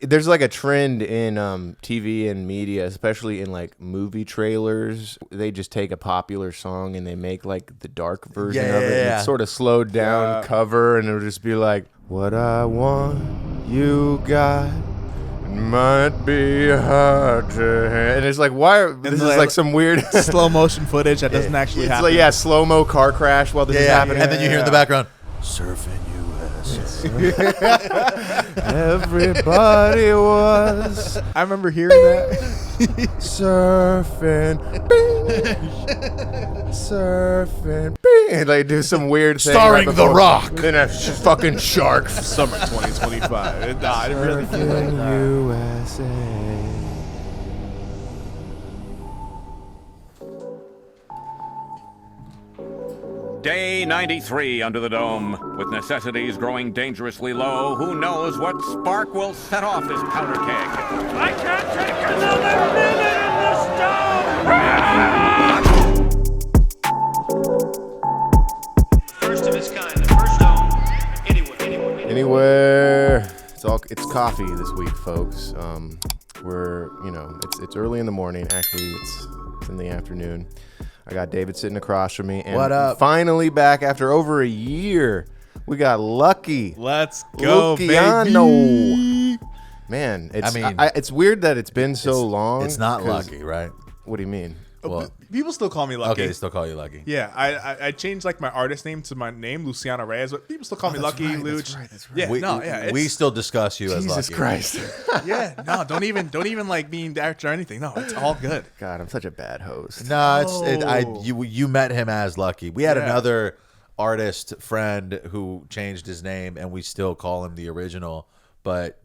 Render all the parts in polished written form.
there's like a trend in TV and media, especially in like movie trailers. They just take a popular song and they make like the dark version of it. And it's sort of slowed down cover, and it'll just be like, "What I want, you got. Might be hard to handle." And it's like, this is like some weird slow motion footage that doesn't actually happen. It's like, slow-mo car crash while this is happening. And then you hear in the background, Surfing US. Everybody was. I remember hearing that. Surfing. Surfing. Bing. And they do some weird thing. Starring The Rock. Then a fucking shark. Summer 2025. I didn't really feel like that. USA. Day 93 under the dome. With necessities growing dangerously low, who knows what spark will set off this powder keg? I can't take another minute in this dome! First of its kind, the first dome anywhere. It's coffee this week, folks. It's early in the morning. Actually, it's in the afternoon. I got David sitting across from me. And what up? Finally back after over a year. We got Lucky. Let's go, Luciano. baby. Man, it's weird that it's been so long. It's not Lucky, right? What do you mean? Well, people still call me Lucky. Okay, they still call you Lucky. Yeah, I changed like my artist name to my name, Luciano Reyes, but people still call me Lucky, Luch. That's right. Yeah, we still discuss you as Lucky. Jesus Christ. Yeah, no, don't even like being director or anything. No, it's all good. God, I'm such a bad host. No, you met him as Lucky. We had another artist friend who changed his name, and we still call him the original. But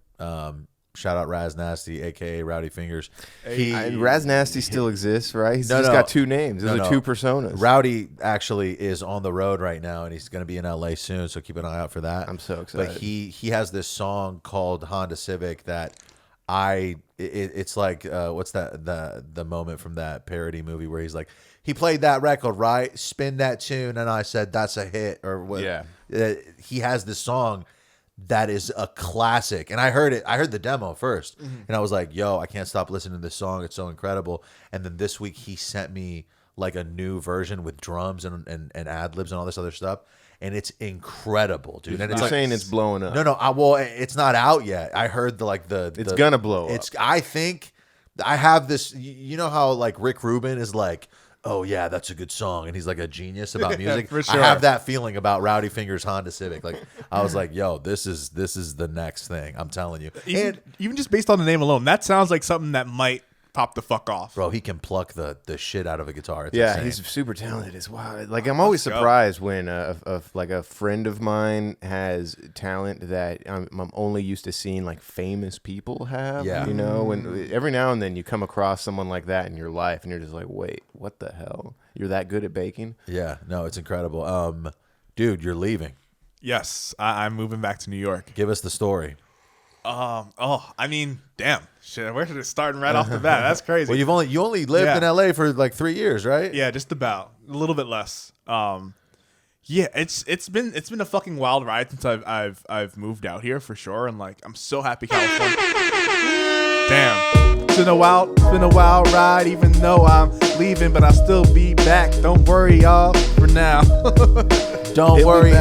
shout out Raz Nasty, aka Rowdy Fingers. Raz Nasty still exists, right? He's just got two names. Those are two personas. Rowdy actually is on the road right now, and he's going to be in LA soon, so keep an eye out for that. I'm so excited. But he has this song called Honda Civic that it's like what's that the moment from that parody movie where he's like, he played that record, right? Spin that tune, and I said that's a hit, or what? Yeah. He has this song that is a classic, and I heard the demo first, and I was like, yo, I can't stop listening to this song, it's so incredible. And then this week he sent me like a new version with drums and ad-libs and all this other stuff, and it's incredible, dude. And You're saying it's blowing up. No, it's not out yet. I heard it's gonna blow up. I think I have this, you know how like Rick Rubin is like, oh yeah, that's a good song, and he's like a genius about music. For sure. I have that feeling about Rowdy Fingers Honda Civic. Like I was like, yo, this is the next thing. I'm telling you. Even just based on the name alone, that sounds like something that might pop the fuck off. Bro, he can pluck the shit out of a guitar. It's yeah, insane. he's super talented as well. Like I'm always surprised when like a friend of mine has talent that I'm only used to seeing like famous people have. Yeah. You know, when every now and then you come across someone like that in your life, and you're just like, wait, what the hell? You're that good at baking? Yeah, no, it's incredible. Dude, you're leaving. Yes, I'm moving back to New York. Give us the story. I mean, damn, shit, we're just starting right off the bat. That's crazy. Well, you only lived in LA for like 3 years, right? Yeah, just about a little bit less. Yeah, it's been a fucking wild ride since I've moved out here for sure, and like I'm so happy California. Damn, it's been a wild ride, even though I'm leaving, but I'll still be back. Don't worry, y'all, for now. Don't worry,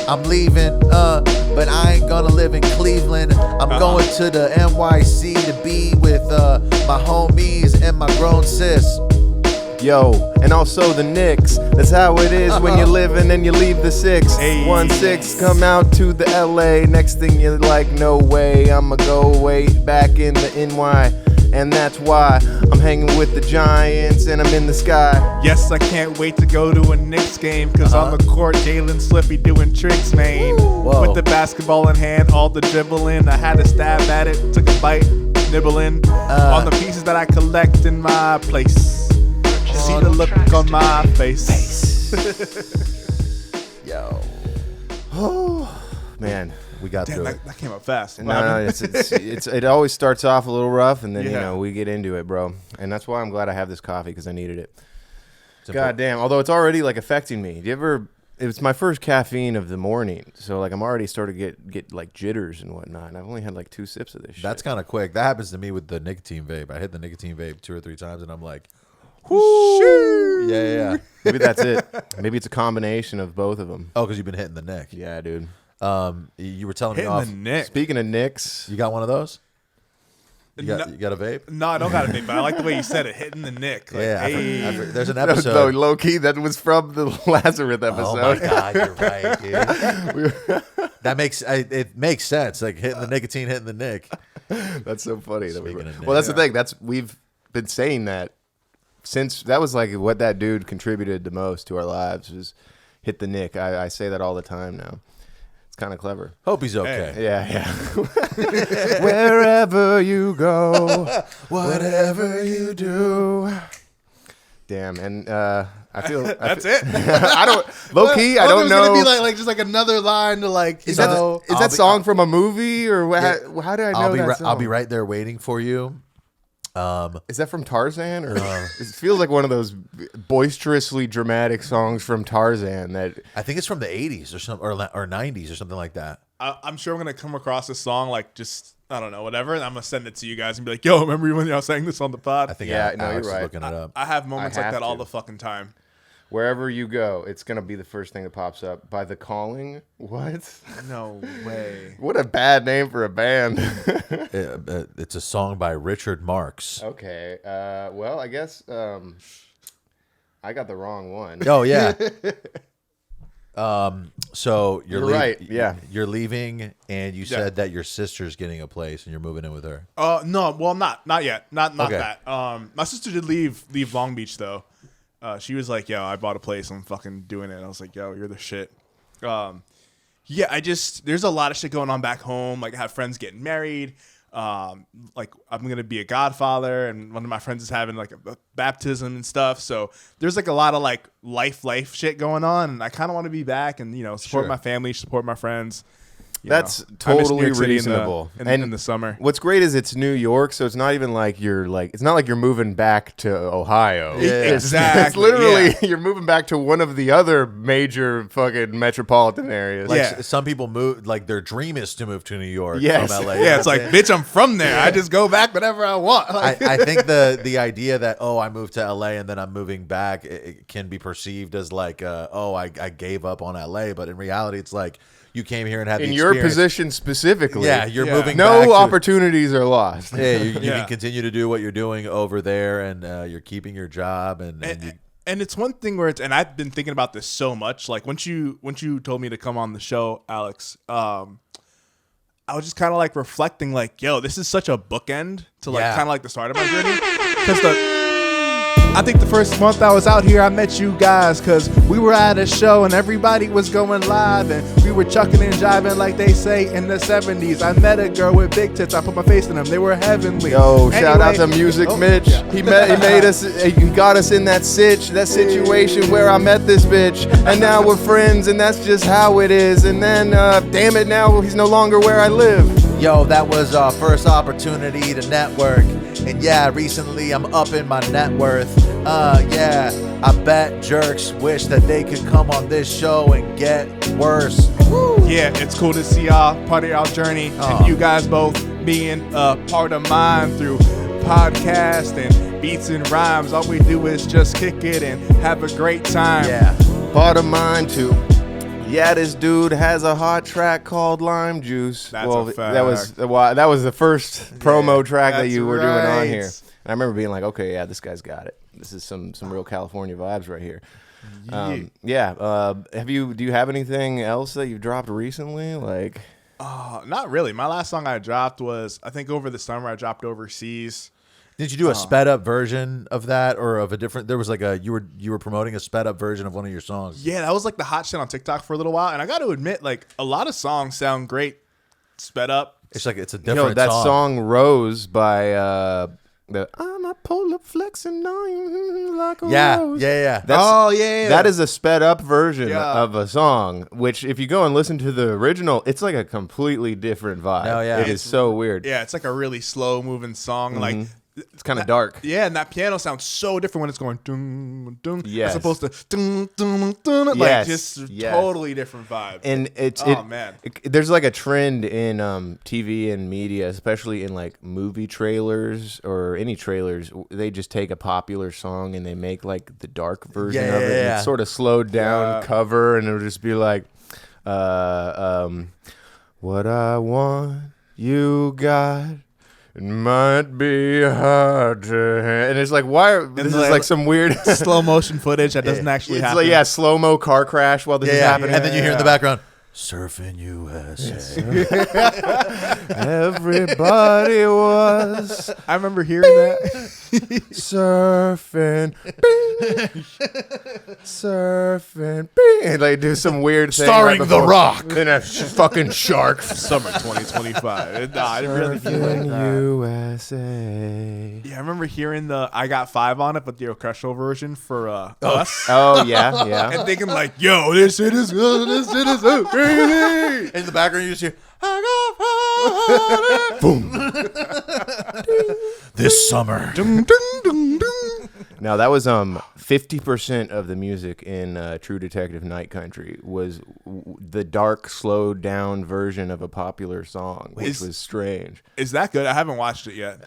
I'm leaving, but I ain't gonna live in Cleveland. I'm going to the NYC to be with my homies and my grown sis. Yo, and also the Knicks. That's how it is when you're living and you leave the 6. 1-6, come out to the LA. Next thing you're like, no way, I'ma go wait back in the NY. And that's why I'm hanging with the Giants and I'm in the sky. Yes, I can't wait to go to a Knicks game, cause on the court, Jalen Slippy doing tricks, man. Whoa. With the basketball in hand, all the dribbling. I had a stab at it, took a bite, nibbling on the pieces that I collect in my place. See the look on my face. Yo. Oh, man. We got through it. That came up fast. No, it always starts off a little rough, and then you know we get into it, bro. And that's why I'm glad I have this coffee, because I needed it. God damn. Although it's already like affecting me. Do you ever It's my first caffeine of the morning, so like I'm already starting to get like jitters and whatnot. And I've only had like 2 sips of this shit. That's kind of quick. That happens to me with the nicotine vape. I hit the nicotine vape 2 or 3 times, and I'm like, whoo! Yeah. Maybe that's it. Maybe it's a combination of both of them. Oh, because you've been hitting the nick. Yeah, dude. You were telling me Hitting off. the nick. Speaking of nicks, You got one of those? You got a vape? No, I don't got a nick, but I like the way you said it. Hitting the nick. Like, Yeah. hey. There's an no, episode. low key, that was from the Lazarus episode. Oh my God, you're right, dude. That makes it makes sense. Like hitting the nicotine, hitting the nick. That's so funny. Speaking of Well, that's the thing. We've been saying that since that was like what that dude contributed the most to our lives was hit the nick. I say that all the time now. It's kind of clever. Hope he's okay. Yeah. Wherever you go, whatever you do. Damn, and I feel That's it. I don't low key. I don't know. Gonna be like just like another line to like. Is that song from a movie or how did I know that song? I'll be right there waiting for you. Is that from Tarzan or it feels like one of those boisterously dramatic songs from Tarzan that I think it's from the 80s or something or 90s or something like that. I'm sure I'm gonna come across this song like just I don't know whatever, and I'm gonna send it to you guys and be like, "Yo, remember when y'all sang this on the pod?" I think Yeah, no, Alex you're is right. looking it up. I have moments I like have that all to. the fucking time. wherever you go, it's gonna be the first thing that pops up. By The Calling. What? No way. What a bad name for a band. It's a song by Richard Marx. Okay. Well, I guess I got the wrong one. Oh yeah. So You're right, yeah. You're leaving, and you said that your sister's getting a place, and you're moving in with her. No, well, not yet, not Okay. that. My sister did leave Long Beach though. She was like, "Yo, I bought a place. I'm fucking doing it." And I was like, "Yo, you're the shit." Yeah, there's a lot of shit going on back home. Like I have friends getting married. Like I'm gonna be a godfather, and one of my friends is having like a baptism and stuff. So there's like a lot of like life shit going on, and I kind of want to be back and support my family, support my friends. That's I miss New totally York City reasonable. in the summer. What's great is it's New York, so it's not even like it's not like you're moving back to Ohio. Exactly. It's literally yeah. you're moving back to one of the other major fucking metropolitan areas. Like some people move, like their dream is to move to New York Yes. from LA. Yeah, it's like, bitch, I'm from there. I just go back whenever I want. Like, I think the idea that I moved to LA and then I'm moving back, it can be perceived as like I gave up on LA, but in reality it's like you came here and had in the your experience. position specifically. Yeah, you're moving. No back to, opportunities are lost. Yeah, you Yeah. can continue to do what you're doing over there, and you're keeping your job. And it's one thing where and I've been thinking about this so much. Like once you told me to come on the show, Alex, I was just kind of like reflecting, like, yo, this is such a bookend to like kind of like the start of my journey. Because I think the first month I was out here, I met you guys because we were at a show and everybody was going live and we were chucking and jiving like they say in the 70s. I met a girl with big tits. I put my face in them. They were heavenly. Yo, shout out Anyway- to Music Mitch. He made us. He got us in that situation where I met this bitch, and now we're friends, and that's just how it is. And then, damn it, now he's no longer where I live. yo, that was our first opportunity to network. And yeah, recently I'm up in my net worth. Yeah, I bet jerks wish that they could come on this show and get worse. Woo. Yeah, it's cool to see y'all part of y'all journey and you guys both being a part of mine through podcast and beats and rhymes. All we do is just kick it and have a great time. Yeah. Part of mine too. Yeah, this dude has a hot track called Lime Juice. That's a fact. That was the first promo track that that's you were doing on right. here. And I remember being like, okay, yeah, this guy's got it. This is some real California vibes right here. Do you have anything else that you've dropped recently? Like, Not really. My last song I dropped was, I think over the summer, I dropped Overseas. Did you do a sped up version of that, or of a different? There was like you were promoting a sped up version of one of your songs. Yeah, that was like the hot shit on TikTok for a little while. And I got to admit, like a lot of songs sound great sped up. It's like it's a different that song. song Rose by I'm a polar flexing on you like a rose. Yeah. That is a sped up version Yeah. of a song, which if you go and listen to the original, it's like a completely different vibe. Oh, yeah. It is so weird. Yeah, it's like a really slow moving song. Like It's kind of dark. Yeah, and that piano sounds so different when it's going dun dun, as opposed to dun dun dun, like just totally different vibe. And man, there's like a trend in TV and media, especially in like movie trailers or any trailers. They just take a popular song and they make like the dark version of it. And it's sort of slowed down cover, and it'll just be like, what I want, you got. It might be hard to handle. And it's like, this is like some weird slow motion footage that doesn't actually happen. Like, slow-mo car crash while this is happening. And then you hear in the background, Surfing USA. Everybody was. I remember hearing that. Surfing. Surfing. And like do some weird thing. Starring The Rock. And a fucking shark. Summer 2025. I didn't really feel like that. USA. Yeah, I remember hearing the I Got 5 on it, but the orchestral version for Us. Oh, yeah. And thinking like, yo, this shit is so crazy. In the background, you just hear, I got boom. This summer. Now, that was 50% of the music in True Detective Night Country was the dark, slowed down version of a popular song, which was strange. Is that good? I haven't watched it yet.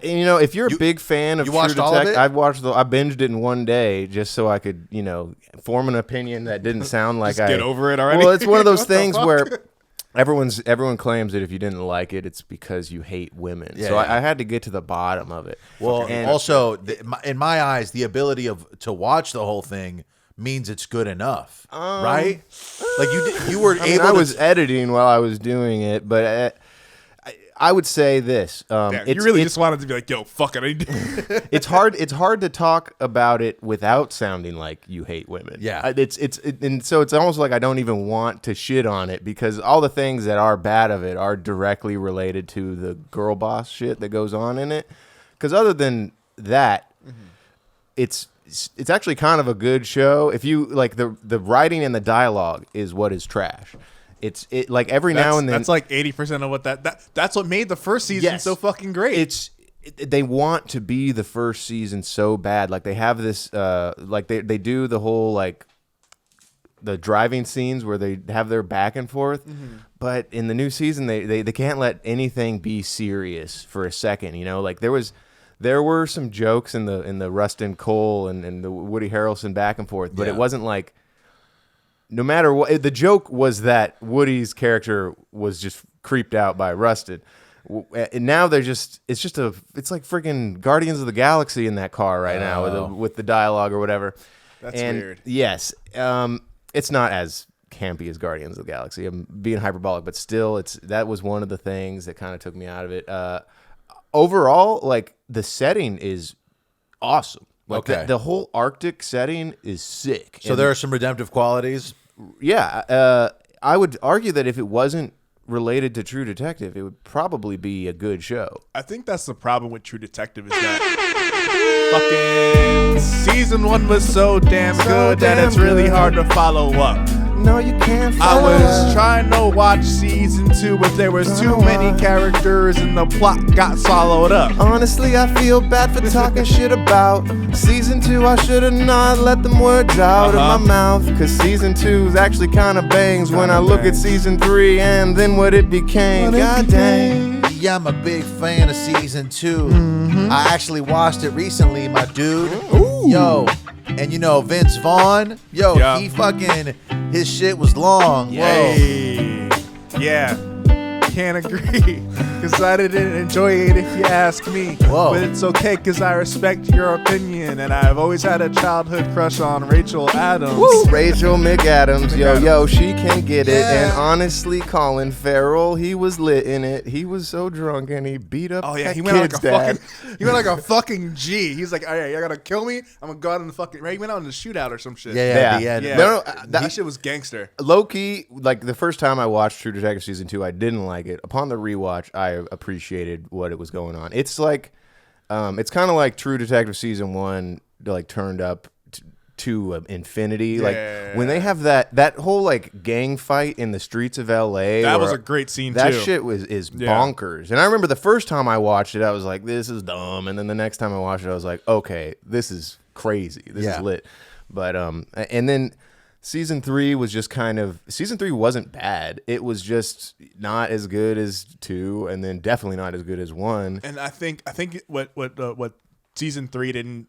If you're a big fan of True watched all of Detective, it? I binged it in one day just so I could, form an opinion that didn't sound like get over it already. Well, it's one of those things where everyone claims that if you didn't like it, it's because you hate women. I had to get to the bottom of it. Well, and also, in my eyes, the ability to watch the whole thing means it's good enough, right? Like you were able. I was editing while I was doing it, but I would say this. You really just wanted to be like, yo, fuck it. It's hard to talk about it without sounding like you hate women. Yeah. And so it's almost like I don't even want to shit on it because all the things that are bad of it are directly related to the girl boss shit that goes on in it. Because other than that, it's actually kind of a good show. If you like the writing and the dialogue is what is trash. It's like every now and then. That's like 80% of what that's what made the first season so fucking great. They want to be the first season so bad. Like they have this like they do the whole like the driving scenes where they have their back and forth. But in the new season they can't let anything be serious for a second, Like there were some jokes in the Rustin Cole and the Woody Harrelson back and forth, but it wasn't like no matter what, the joke was that Woody's character was just creeped out by Rustin. And now it's like freaking Guardians of the Galaxy in that car right now with the dialogue or whatever. That's weird. Yes. It's not as campy as Guardians of the Galaxy. I'm being hyperbolic, but still that was one of the things that kind of took me out of it. Overall, like the setting is awesome. Like the whole Arctic setting is sick. So there are some redemptive qualities? Yeah. I would argue that if it wasn't related to True Detective, it would probably be a good show. I think that's the problem with True Detective is that fucking season 1 was so damn good that it's really hard to follow up. No, you can't. I was trying to watch season 2, but there was too many characters and the plot got swallowed up. Honestly, I feel bad for talking shit about season 2. I should have not let them words out of my mouth, cause season 2 is actually kind of bangs when I look at season 3 and then what it became. God dang. Yeah, I'm a big fan of season 2. I actually watched it recently, my dude. Yo. And Vince Vaughn, he fucking, his shit was long. Yay. Yeah. Can't agree, because I didn't enjoy it if you ask me. Whoa. But it's okay, because I respect your opinion, and I've always had a childhood crush on Rachel Adams. Woo. Rachel McAdams, yo, she can get it. And honestly, Colin Farrell, he was lit in it. He was so drunk, and he beat up he went kid's dad. He went like a fucking G. He's like, all right, you're gonna kill me? I'm gonna go out in the fucking... He went out in the shootout or some shit. Yeah. At the end. No, that shit was gangster. Low-key, like the first time I watched True Detective season 2, I didn't like it. Upon the rewatch, I appreciated what it was going on. It's like, it's kind of like True Detective season 1, like turned up to infinity. Like when they have that whole like gang fight in the streets of LA. That was a great scene too. That shit is bonkers. And I remember the first time I watched it, I was like, this is dumb. And then the next time I watched it, I was like, okay, this is crazy. This is lit. But and then season 3 was just season 3 wasn't bad. It was just not as good as 2, and then definitely not as good as 1. And I think what season 3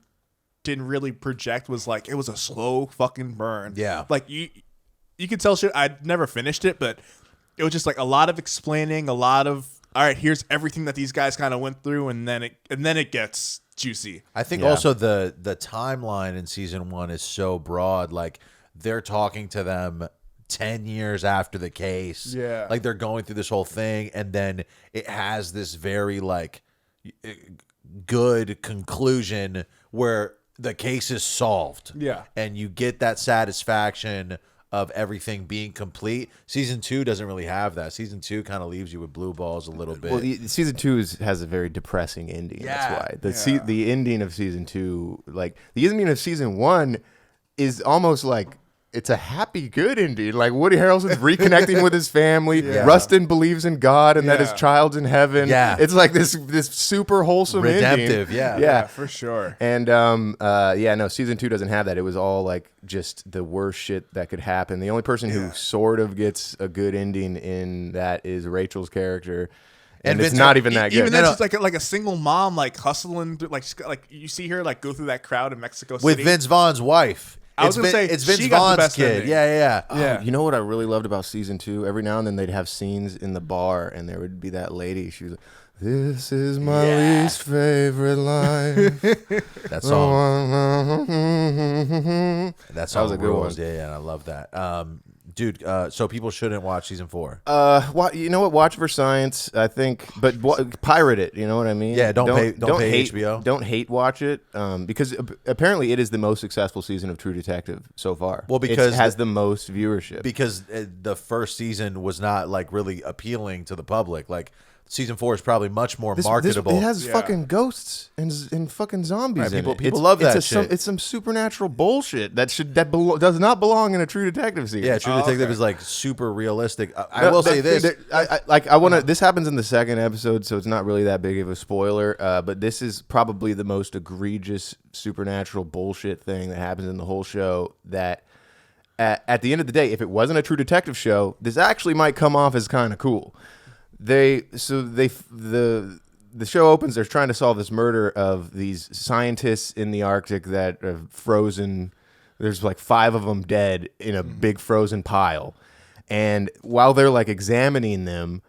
didn't really project was like it was a slow fucking burn. Yeah. Like you could tell shit. I'd never finished it, but it was just like a lot of explaining, a lot of all right, here's everything that these guys kind of went through, and then it gets juicy. I think also the timeline in season 1 is so broad. Like they're talking to them 10 years after the case. Yeah. Like they're going through this whole thing, and then it has this very like good conclusion where the case is solved. Yeah. And you get that satisfaction of everything being complete. Season 2 doesn't really have that. Season 2 kind of leaves you with blue balls a little bit. Well, season 2 has a very depressing ending. Yeah. That's why the ending of season 2, like the ending of season 1, is almost like it's a happy, good ending. Like Woody Harrelson's reconnecting with his family. Yeah. Rustin believes in God and that his child's in heaven. Yeah. It's like this super wholesome redemptive ending. Yeah, for sure. And no, season 2 doesn't have that. It was all like just the worst shit that could happen. The only person who sort of gets a good ending in that is Rachel's character. And it's not even that good. Even then, she's like a single mom, like hustling, like you see her like go through that crowd in Mexico City with Vince Vaughn's wife. I was gonna say it's Vince she got the Vaughn's best kid. ending. Yeah. You know what I really loved about season 2? Every now and then they'd have scenes in the bar, and there would be that lady. She was like, "This is my least favorite line." That song. That was a good one. Yeah, I love that. Dude, so people shouldn't watch season 4. You know what? Watch for science, I think, but pirate it. You know what I mean? Yeah, don't pay hate HBO. Don't hate watch it, because apparently it is the most successful season of True Detective so far. Well, because it has the most viewership. Because the first season was not like really appealing to the public. Like season 4 is probably much more marketable. It has fucking ghosts and fucking zombies. Right, people love that shit. It's some supernatural bullshit that does not belong in a True Detective series. Yeah, True Detective is like super realistic. I will say this. This happens in the second episode, so it's not really that big of a spoiler. But this is probably the most egregious supernatural bullshit thing that happens in the whole show. That at the end of the day, if it wasn't a True Detective show, this actually might come off as kind of cool. The show opens. They're trying to solve this murder of these scientists in the Arctic that are frozen. There's like 5 of them dead in a big frozen pile, and while they're like examining them,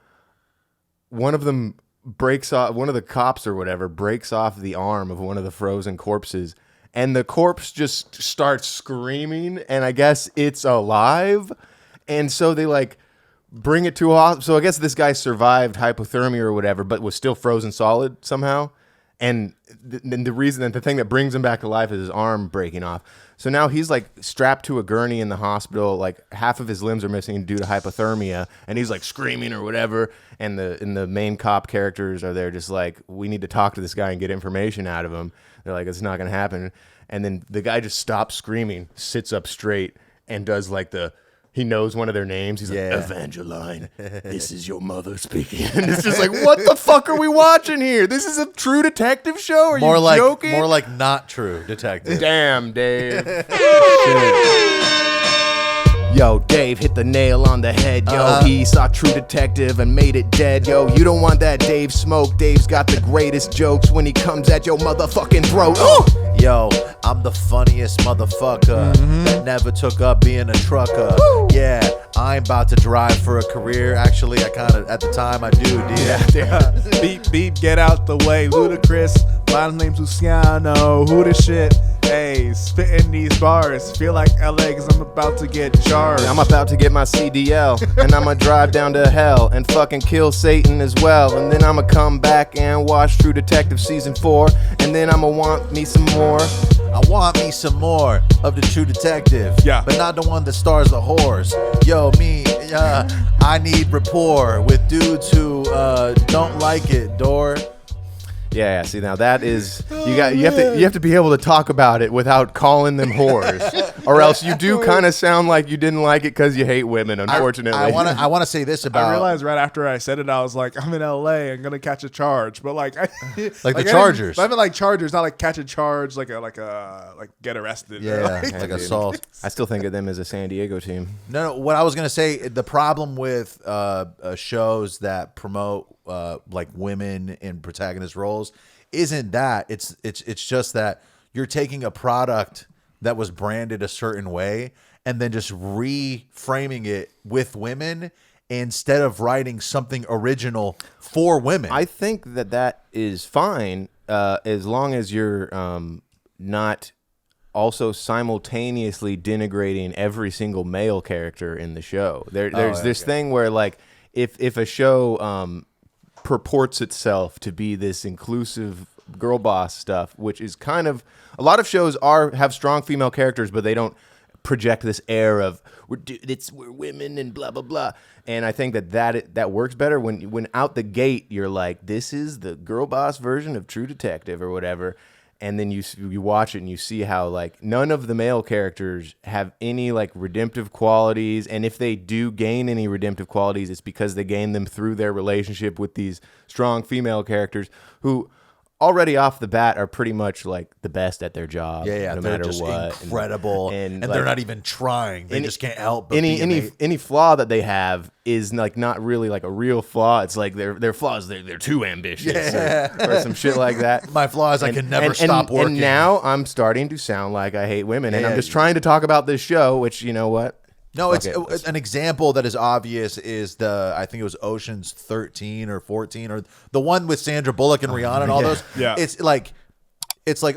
one of them breaks off. One of the cops or whatever breaks off the arm of one of the frozen corpses, and the corpse just starts screaming. And I guess it's alive, and so they like bring it to a hospital. So I guess this guy survived hypothermia or whatever, but was still frozen solid somehow. And the thing that brings him back to life is his arm breaking off. So now he's like strapped to a gurney in the hospital. Like half of his limbs are missing due to hypothermia, and he's like screaming or whatever. And the main cop characters are there just like, we need to talk to this guy and get information out of him. They're like, it's not going to happen. And then the guy just stops screaming, sits up straight, and does like he knows one of their names. He's like, Evangeline, this is your mother speaking. And it's just like, what the fuck are we watching here? This is a True Detective show? Are you joking? More like not True Detective. Damn, Dave. Yo, Dave hit the nail on the head, yo. He saw True Detective and made it dead, yo. You don't want that Dave smoke. Dave's got the greatest jokes when he comes at your motherfucking throat. Yo, I'm the funniest motherfucker that never took up being a trucker. Yeah, I'm about to drive for a career. Actually, I kind of, at the time, I do, dude. Yeah. Beep, beep, get out the way. Ludacris, my name's Luciano. Who the shit? Hey, spitting these bars. Feel like LA cause I'm about to get charged. I'm about to get my CDL, and I'ma drive down to hell and fucking kill Satan as well. And then I'ma come back and watch True Detective season 4, and then I'ma want me some more. I want me some more of the True Detective, but not the one that stars the whores. Yo, I need rapport with dudes who don't like it, door. Yeah, see now that is you have to be able to talk about it without calling them whores, or else you do kind of sound like you didn't like it because you hate women. Unfortunately, I want to say this about. I realized right after I said it, I was like, I'm in LA, I'm gonna catch a charge, but like the Chargers. I mean like Chargers, not like catch a charge, like get arrested. Yeah, like assault. I still think of them as a San Diego team. No, what I was gonna say, the problem with shows that promote like women in protagonist roles isn't that it's just that you're taking a product that was branded a certain way and then just reframing it with women instead of writing something original for women. I think that is fine as long as you're not also simultaneously denigrating every single male character in the show. There's this thing where like if a show purports itself to be this inclusive girl boss stuff, which is kind of a lot of shows have strong female characters, but they don't project this air of we're women and blah blah blah. And I think that works better when out the gate you're like, this is the girl boss version of True Detective or whatever. And then you watch it and you see how like none of the male characters have any like redemptive qualities, and if they do gain any redemptive qualities, it's because they gain them through their relationship with these strong female characters who already off the bat are pretty much like the best at their job. Yeah, no they're matter just what. incredible, and like, they're not even trying. They just can't help. But any flaw that they have is like not really like a real flaw. It's like their flaws. They're too ambitious or some shit like that. My flaw is I can never stop working. And now I'm starting to sound like I hate women, and I'm just trying to talk about this show. Which you know what. No, it's an example that is obvious is I think it was Ocean's 13 or 14 or the one with Sandra Bullock and Rihanna and all those. Yeah. It's like,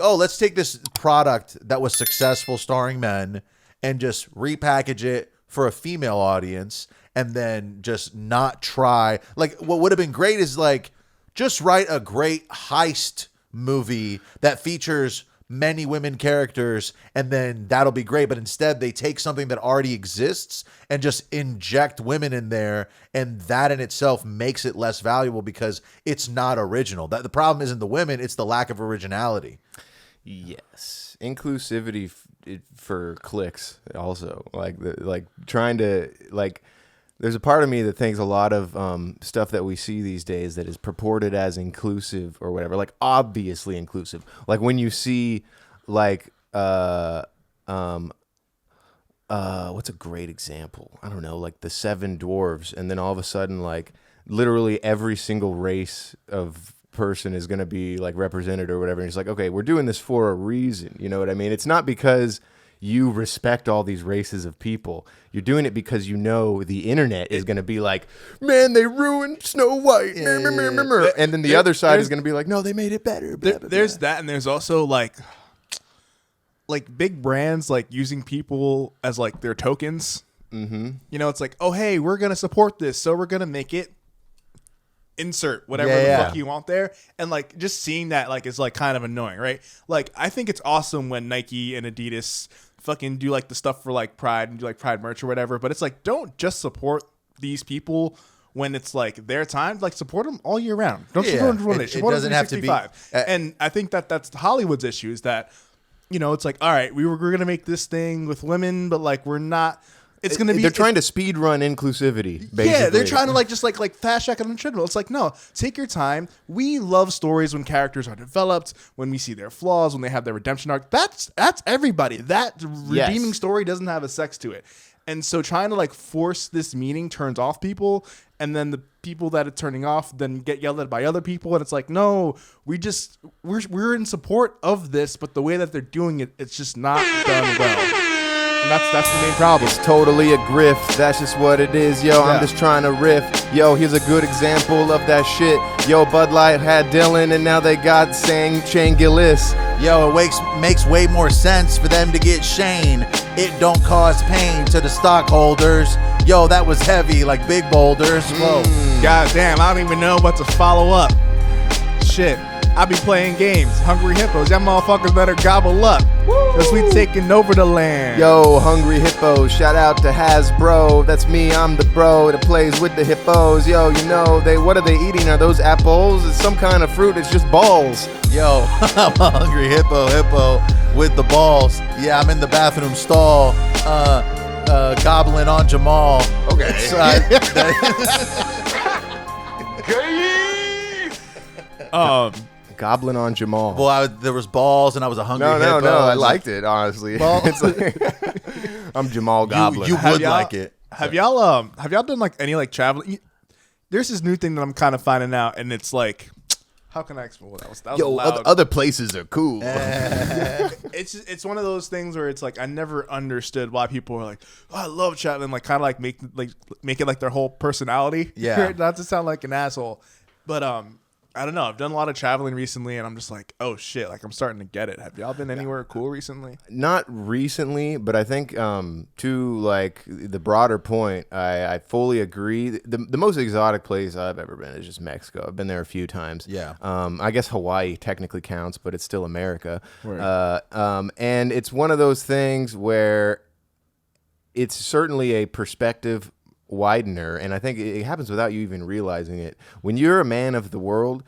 oh, let's take this product that was successful starring men and just repackage it for a female audience and then just not try. Like what would have been great is like just write a great heist movie that features many women characters, and then that'll be great. But instead they take something that already exists and just inject women in there, and that in itself makes it less valuable because it's not original. That the problem isn't the women, it's the lack of originality. Yes, inclusivity for clicks also, like trying to like. There's a part of me that thinks a lot of stuff that we see these days that is purported as inclusive or whatever, like obviously inclusive. Like when you see like what's a great example? I don't know, like the Seven Dwarves, and then all of a sudden like literally every single race of person is going to be like represented or whatever. And it's like, okay, we're doing this for a reason. You know what I mean? It's not because you respect all these races of people. You're doing it because you know the internet is going to be like, man, they ruined Snow White. And then the other side is going to be like, no, they made it better. Blah, blah, there's blah. that, and there's also like big brands like using people as like their tokens. Mm-hmm. You know, it's like, oh, hey, we're going to support this, so we're going to make it insert whatever the fuck you want there. And like just seeing that like is like kind of annoying, right? Like I think it's awesome when Nike and Adidas fucking do like the stuff for like Pride and do like Pride merch or whatever, but it's like don't just support these people when it's like their time. Like support them all year round. Don't support them one day. Support them 365. And I think that's Hollywood's issue is that, you know, it's like, all right, we're gonna make this thing with women, but like we're not. It's going to be. They're trying to speed run inclusivity. Basically. Yeah, they're trying to like just like fast track it on the treadmill. It's like, no, take your time. We love stories when characters are developed, when we see their flaws, when they have their redemption arc. That's everybody. That redeeming story doesn't have a sex to it. And so trying to like force this meaning turns off people, and then the people that it's turning off then get yelled at by other people, and it's like, no, we're in support of this, but the way that they're doing it, it's just not done well. And that's the main problem. It's totally a grift. That's just what it is, yo. I'm just trying to riff. Yo, here's a good example of that shit. Yo, Bud Light had Dylan, and now they got Shane Gillis. Yo, it makes way more sense for them to get Shane. It don't cause pain to the stockholders. Yo, that was heavy, like big boulders. Whoa. God damn, I don't even know what to follow up. Shit. I be playing games. Hungry hippos, y'all motherfuckers better gobble up. Cause we taking over the land. Yo, Hungry Hippos, shout out to Hasbro. That's me, I'm the bro that plays with the hippos. Yo, you know, what are they eating? Are those apples? It's some kind of fruit, it's just balls. Yo, I'm a hungry hippo with the balls. Yeah, I'm in the bathroom stall, gobbling on Jamal. Okay. Goblin on Jamal. Well, there was balls, and I was a hungry hippo. No, I liked it, honestly. It's like, I'm Jamal Goblin. You would like it. Have y'all done like any like traveling? There's this new thing that I'm kind of finding out, and it's like, how can I explain what that was? That was Yo, loud. other places are cool. It's one of those things where it's like I never understood why people are like, oh, I love traveling, like kind of like make it like their whole personality. Yeah. Not to sound like an asshole, but I don't know. I've done a lot of traveling recently, and I'm just like, oh shit, like I'm starting to get it. Have y'all been anywhere cool recently? Not recently, but I think to like the broader point, I fully agree. The most exotic place I've ever been is just Mexico. I've been there a few times. Yeah. I guess Hawaii technically counts, but it's still America. Right. And it's one of those things where it's certainly a perspective widener, and I think it happens without you even realizing it. When you're a man of the world,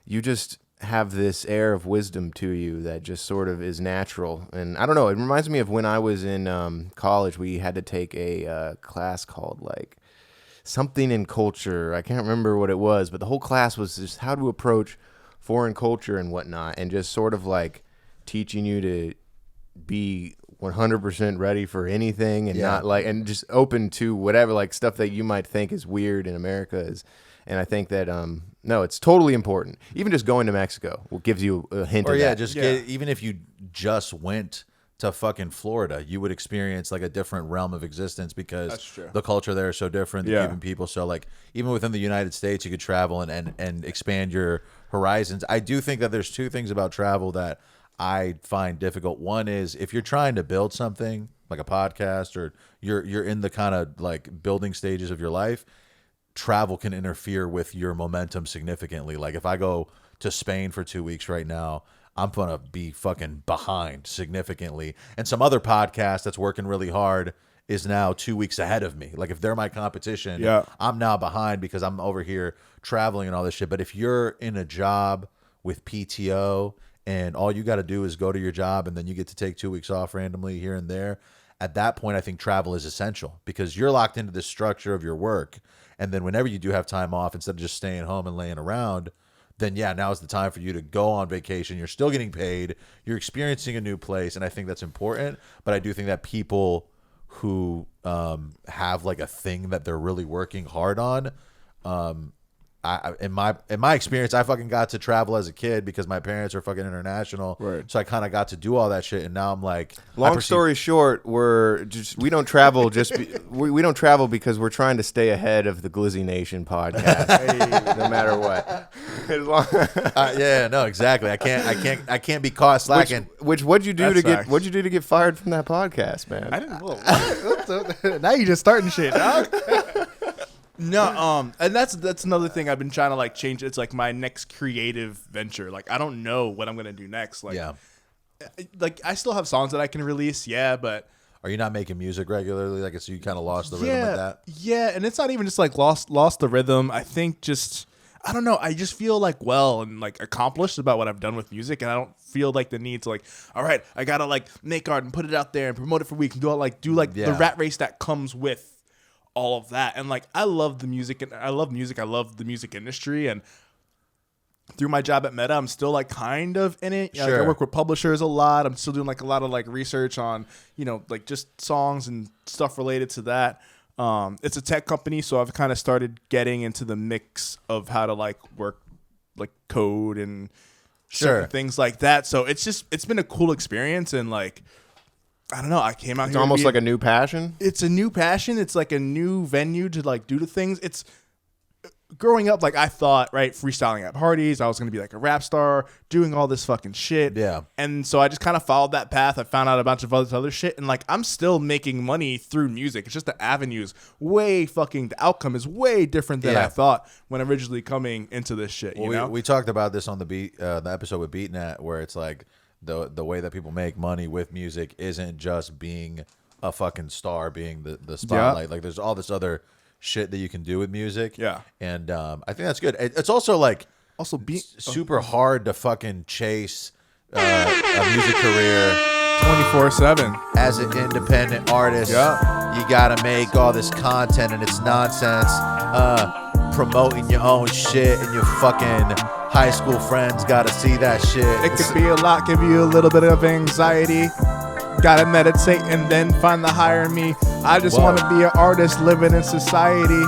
you just have this air of wisdom to you that just sort of is natural. And I don't know, it reminds me of when I was in college. We had to take a class called like something in culture. I can't remember what it was, but the whole class was just how to approach foreign culture and whatnot, and just sort of like teaching you to be 100% ready for anything, and not like, and just open to whatever, like stuff that you might think is weird in America is. And I think that no, it's totally important. Even just going to Mexico gives you a hint of that. Even if you just went to fucking Florida, you would experience like a different realm of existence because the culture there is so different. The Cuban people, so like even within the United States, you could travel and expand your horizons. I do think that there's two things about travel that I find difficult. One is if you're trying to build something like a podcast, or you're in the kind of like building stages of your life, travel can interfere with your momentum significantly. Like if I go to Spain for 2 weeks right now, I'm going to be fucking behind significantly. And some other podcast that's working really hard is now 2 weeks ahead of me. Like if they're my competition, I'm now behind because I'm over here traveling and all this shit. But if you're in a job with PTO and all you got to do is go to your job and then you get to take 2 weeks off randomly here and there, at that point, I think travel is essential because you're locked into the structure of your work. And then whenever you do have time off, instead of just staying home and laying around, then now is the time for you to go on vacation. You're still getting paid. You're experiencing a new place. And I think that's important. But I do think that people who have like a thing that they're really working hard on, in my experience, I fucking got to travel as a kid because my parents are fucking international. Right. So I kind of got to do all that shit, and now I'm like, long story short, we don't travel we don't travel because we're trying to stay ahead of the Glizzy Nation podcast, no matter what. No, exactly. I can't be caught slacking. What'd you do to get fired from that podcast, man? I didn't. What? Now you just starting shit, dog. No, and that's another thing I've been trying to like change. It's like my next creative venture. Like I don't know what I'm gonna do next. Like, like I still have songs that I can release. Yeah, but are you not making music regularly? Like, so you kind of lost the rhythm with that. Yeah, and it's not even just like lost the rhythm. I think just I don't know. I just feel like and like accomplished about what I've done with music, and I don't feel like the need to like, all right, I gotta like make art and put it out there and promote it for weeks and do the rat race that comes with all of that. And like I love the music, and I love the music industry, and through my job at Meta I'm still like kind of in it. Like, I work with publishers a lot. I'm still doing like a lot of like research on like just songs and stuff related to that. It's a tech company, so I've kind of started getting into the mix of how to like work like code and certain things like that. So it's been a cool experience, and like I don't know. I came out here. It's almost like a new passion. It's a new passion. It's like a new venue to like do the things. It's growing up, like I thought, right, freestyling at parties, I was going to be like a rap star, doing all this fucking shit. Yeah. And so I just kind of followed that path. I found out a bunch of other shit, and like I'm still making money through music. It's just the avenues the outcome is way different than I thought when originally coming into this shit. You know? We talked about this on the episode with BeatNet, where it's like the way that people make money with music isn't just being a fucking star, being the spotlight. Like there's all this other shit that you can do with music. Yeah. And I think that's good. It's also like super hard to fucking chase a music career 24/7 as an independent artist. Yeah. You gotta make all this content and it's nonsense. Promoting your own shit and your fucking high school friends gotta see that shit. It could be a lot, give you a little bit of anxiety. Gotta meditate and then find the higher me. I just want to be an artist living in society.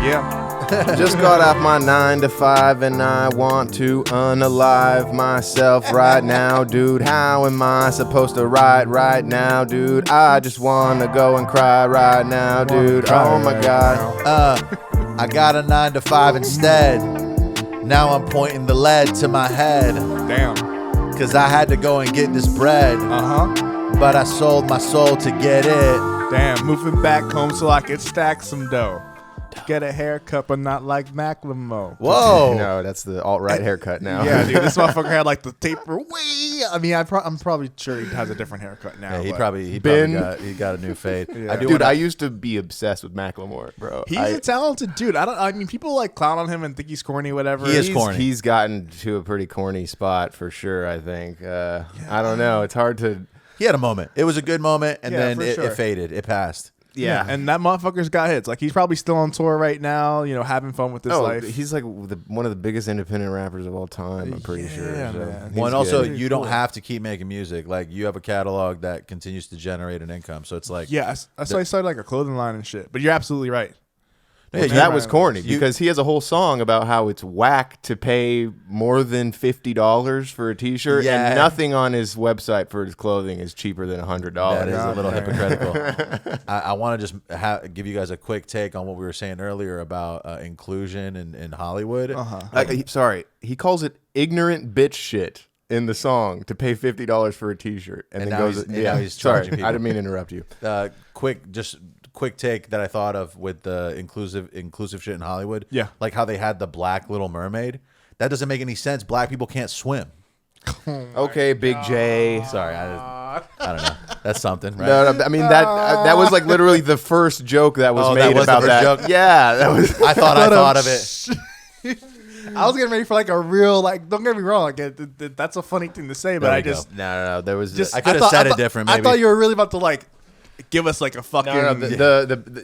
Yeah. Just got off my 9 to 5 and I want to unalive myself right now, dude. How am I supposed to write right now, dude? I just want to go and cry right now, dude. Oh my God. I got a 9 to 5 instead. Now I'm pointing the lead to my head. Damn. Cause I had to go and get this bread. But I sold my soul to get it. Damn, moving back home so I could stack some dough. Get a haircut, but not like Macklemore. Whoa. No, that's the alt-right haircut now. Yeah, dude, this motherfucker had like the taper way. I mean, I'm probably sure he has a different haircut now. Yeah, he but probably got a new fade. Dude, I used to be obsessed with Macklemore, bro. He's a talented dude. I mean, people like clown on him and think he's corny, whatever. He is corny. He's gotten to a pretty corny spot for sure, I think. I don't know. It's hard to... He had a moment. It was a good moment, and then for it sure. faded. It passed. Yeah, and that motherfucker's got hits. Like he's probably still on tour right now, you know, having fun with his life. He's like one of the biggest independent rappers of all time. I'm pretty sure. So man. Well, and also you don't have to keep making music. Like you have a catalog that continues to generate an income. So it's like so I started like a clothing line and shit. But you're absolutely right. Yeah, that was corny because he has a whole song about how it's whack to pay more than $50 for a T-shirt, and nothing on his website for his clothing is cheaper than $100. That is a little hypocritical. I want to just give you guys a quick take on what we were saying earlier about inclusion in Hollywood. Sorry, he calls it ignorant bitch shit in the song to pay $50 for a T-shirt, and then goes, now he's charging people. I didn't mean to interrupt you. Quick take that I thought of with the inclusive shit in Hollywood. Yeah. Like how they had the black Little Mermaid. That doesn't make any sense. Black people can't swim. Okay, Big J. Sorry, I don't know. That's something, right? No, I mean that was like literally the first joke that was made about that. Joke? Yeah, that was. I thought of it. I was getting ready for like a real, like, don't get me wrong, like that's a funny thing to say, but I just no. There was just I could have said it different. Maybe. I thought you were really about to like give us like a fucking Big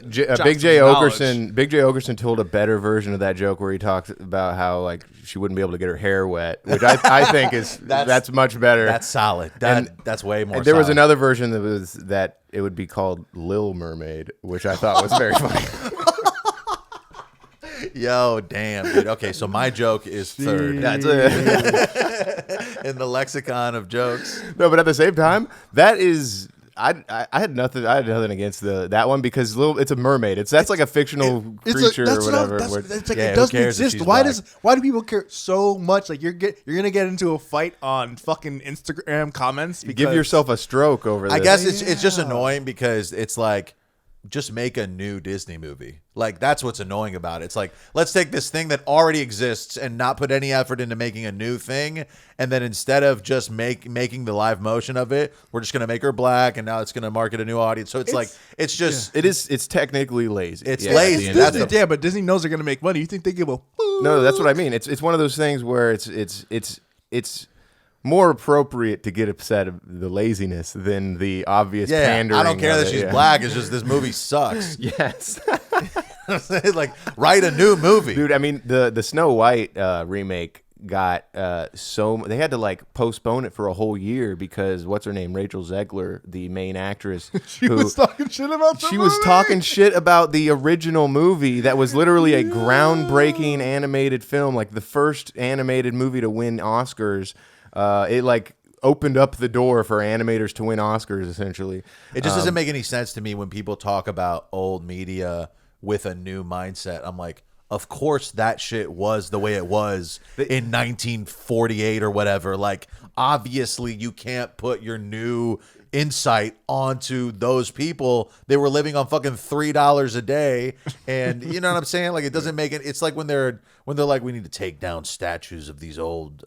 J Okerson. Big J Okerson told a better version of that joke where he talked about how like she wouldn't be able to get her hair wet, which I think is that's much better. That's solid. That's way more. There was another version that it would be called Little Mermaid, which I thought was very funny. Yo, damn, dude. Okay, so my joke is third. That's it. In the lexicon of jokes. No, but at the same time, that is. I had nothing against that one because it's a mermaid. That's like a fictional creature or whatever. It's like it doesn't exist. Why do people care so much? Like you're gonna get into a fight on fucking Instagram comments. Because give yourself a stroke over this. I guess it's just annoying because it's like, just make a new Disney movie. Like that's what's annoying about it. It's like, let's take this thing that already exists and not put any effort into making a new thing, and then instead of just making the live motion of it, we're just gonna make her black, and now it's gonna market a new audience. So it's technically lazy. It's lazy. But Disney knows they're gonna make money. You think they give a No, that's what I mean. It's one of those things where it's more appropriate to get upset at the laziness than the obvious pandering. I don't care that she's black. It's just this movie sucks. Yes. Like, write a new movie. Dude, I mean, the Snow White remake got they had to like postpone it for a whole year because what's her name, Rachel Zegler, the main actress, she was talking shit about the original movie that was literally a groundbreaking animated film, like the first animated movie to win Oscars. It like opened up the door for animators to win Oscars, essentially. It just doesn't make any sense to me when people talk about old media with a new mindset. I'm like, of course that shit was the way it was in 1948 or whatever. Like, obviously you can't put your new insight onto those people. They were living on fucking $3 a day, and you know what I'm saying? Like, it doesn't make it. It's like when they're like, we need to take down statues of these old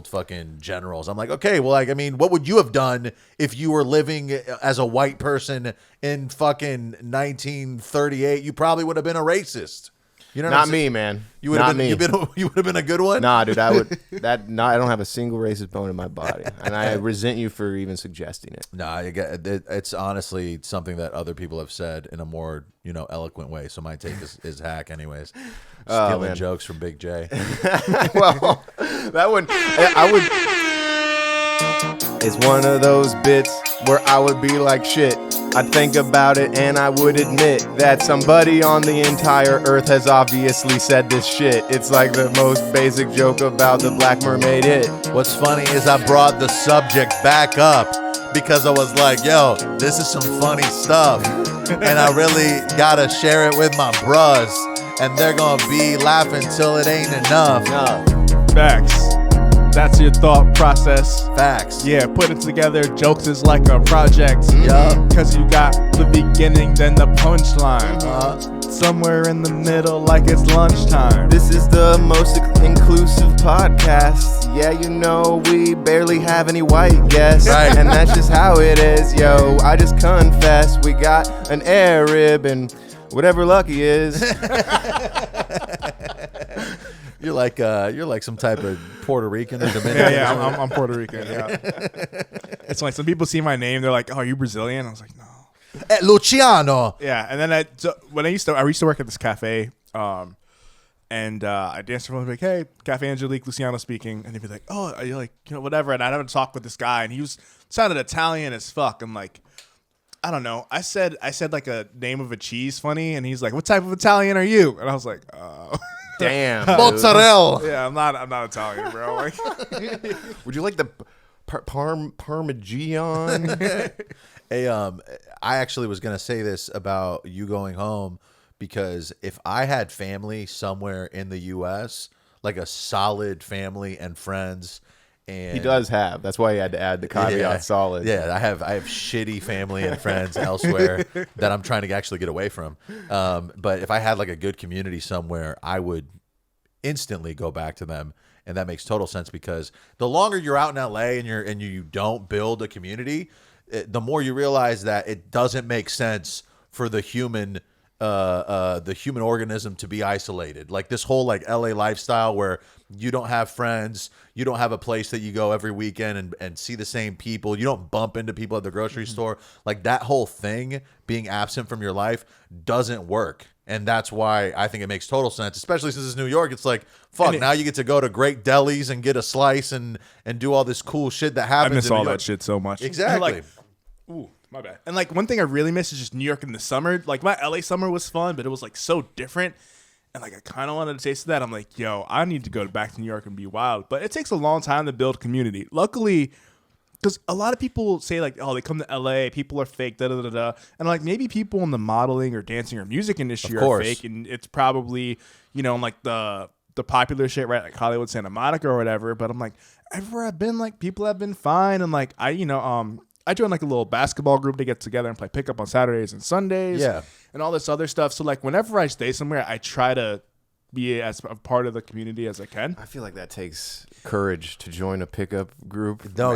fucking generals. I'm like, okay, well, like, I mean, what would you have done if you were living as a white person in fucking 1938? You probably would have been a racist. You know, not me, man. You would have been. You would have been a good one. Nah, dude, I would. I don't have a single racist bone in my body, and I resent you for even suggesting it. Nah, it's honestly something that other people have said in a more, eloquent way. So my take is hack, anyways. Stealing jokes from Big J. Well, that one, I would. It's one of those bits where I would be like, shit. I'd think about it and I would admit that somebody on the entire earth has obviously said this shit. It's like the most basic joke about the Black Mermaid hit. What's funny is I brought the subject back up because I was like, yo, this is some funny stuff. And I really gotta share it with my bros. And they're gonna be laughing till it ain't enough. Facts. That's your thought process. Facts. Yeah, putting together jokes is like a project. Yup. Cause you got the beginning, then the punchline. Somewhere in the middle, like it's lunchtime. This is the most inclusive podcast. Yeah, we barely have any white guests. Right. And that's just how it is, yo. I just confess, we got an Arab and whatever Lucky is. You're like some type of Puerto Rican or Dominican. Yeah, I'm Puerto Rican. Yeah, it's like some people see my name, they're like, "Oh, are you Brazilian?" I was like, "No." Luciano. Yeah, and then I used to work at this cafe, and I danced around like, "Hey, Cafe Angelique, Luciano speaking," and they'd be like, "Oh, are you like whatever?" And I'd have a talk with this guy, and he sounded Italian as fuck. I'm like, I don't know. I said like a name of a cheese funny, and he's like, "What type of Italian are you?" And I was like, "Oh." Damn, mozzarella. Yeah, I'm not Italian, bro. Like, would you like the Parmigian? Hey, I actually was gonna say this about you going home because if I had family somewhere in the U.S., like a solid family and friends, and He does have. That's why he had to add the caveat solid. Yeah, I have shitty family and friends elsewhere that I'm trying to actually get away from. But if I had like a good community somewhere, I would instantly go back to them, and that makes total sense because the longer you're out in LA and you don't build a community, the more you realize that it doesn't make sense for the human organism to be isolated. Like this whole like LA lifestyle where you don't have friends, you don't have a place that you go every weekend and see the same people, you don't bump into people at the grocery store. Like that whole thing being absent from your life doesn't work. And that's why I think it makes total sense, especially since it's New York. It's like, fuck, now you get to go to great delis and get a slice and do all this cool shit that happens. I miss all that shit so much. Exactly. Ooh, my bad. And like one thing I really miss is just New York in the summer. Like my LA summer was fun, but it was like so different. And like I kind of wanted to taste of that. I'm like, yo, I need to go back to New York and be wild. But it takes a long time to build community. Luckily, because a lot of people say like, oh, they come to LA, people are fake, da da da da. And like maybe people in the modeling or dancing or music industry are fake, and it's probably like the popular shit, right? Like Hollywood, Santa Monica or whatever. But I'm like, everywhere I've been, like people have been fine, and like I joined like a little basketball group to get together and play pickup on Saturdays and Sundays, and all this other stuff. So like whenever I stay somewhere, I try to be as a part of the community as I can. I feel like that takes courage to join a pickup group. No,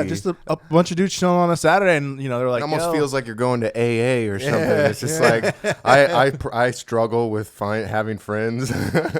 Just a bunch of dudes chilling on a Saturday, and they're like, it almost feels like you're going to AA or something. It's just like I struggle with having friends.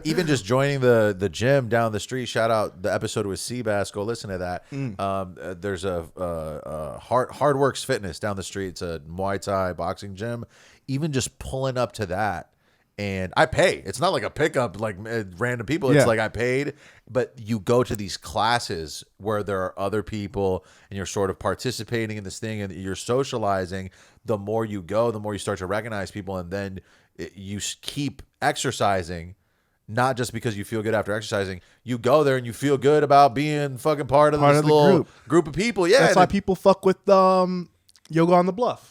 Even just joining the gym down the street. Shout out the episode with Seabass. Go listen to that. There's a Hard Works Fitness down the street. It's a Muay Thai boxing gym. Even just pulling up to that. And I pay. It's not like a pickup, like random people. It's like I paid. But you go to these classes where there are other people and you're sort of participating in this thing and you're socializing. The more you go, the more you start to recognize people. And then you keep exercising, not just because you feel good after exercising. You go there and you feel good about being fucking part of this little group of people. Yeah, that's why people fuck with Yoga on the Bluff.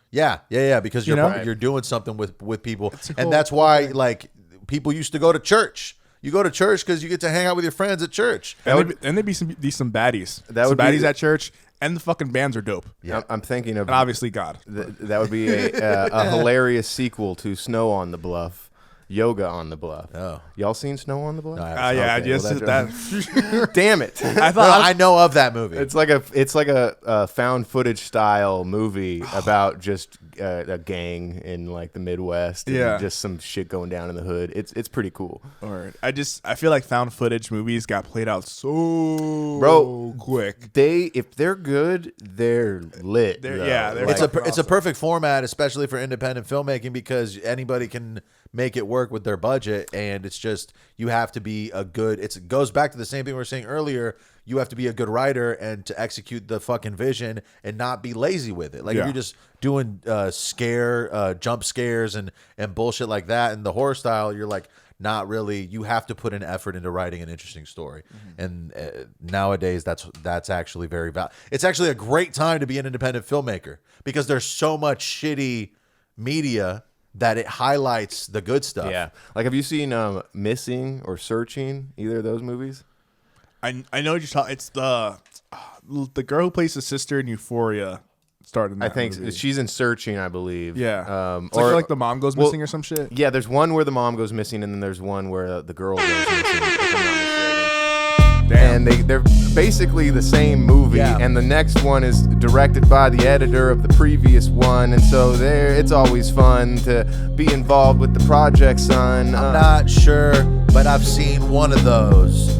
Yeah, because you're doing something with people, and that's why like people used to go to church. You go to church because you get to hang out with your friends at church. And there'd be some baddies. That would baddies be at church, and the fucking bands are dope. Yeah, I'm thinking of And obviously God. that would be a hilarious sequel to Snow on the Bluff. Yoga on the Bluff. Oh, y'all seen Snow on the Bluff? No, Yeah, okay. just that. Damn it! I know of that movie. It's like a found footage style movie about just a gang in like the Midwest. And just some shit going down in the hood. It's pretty cool. All right. I feel like found footage movies got played out so quick. If they're good, they're lit. It's a perfect format, especially for independent filmmaking, because anybody can make it work with their budget, and it's just you have to be a good. It goes back to the same thing we were saying earlier. You have to be a good writer and to execute the fucking vision and not be lazy with it. Like if you're just doing jump scares and bullshit like that in the horror style, you're like not really. You have to put an effort into writing an interesting story. And nowadays, that's actually very valuable. It's actually a great time to be an independent filmmaker because there's so much shitty media that it highlights the good stuff. Yeah. Like, have you seen Missing or Searching? Either of those movies? I know what you're talking. It's the girl who plays the sister in Euphoria. Started in that movie. She's in Searching, I believe. Yeah. It's like the mom goes missing or some shit. Yeah, there's one where the mom goes missing, and then there's one where the girl goes missing. If I'm not mistaken. Damn. And they're basically the same movie, and the next one is directed by the editor of the previous one, and so it's always fun to be involved with the project, son. I'm not sure, but I've seen one of those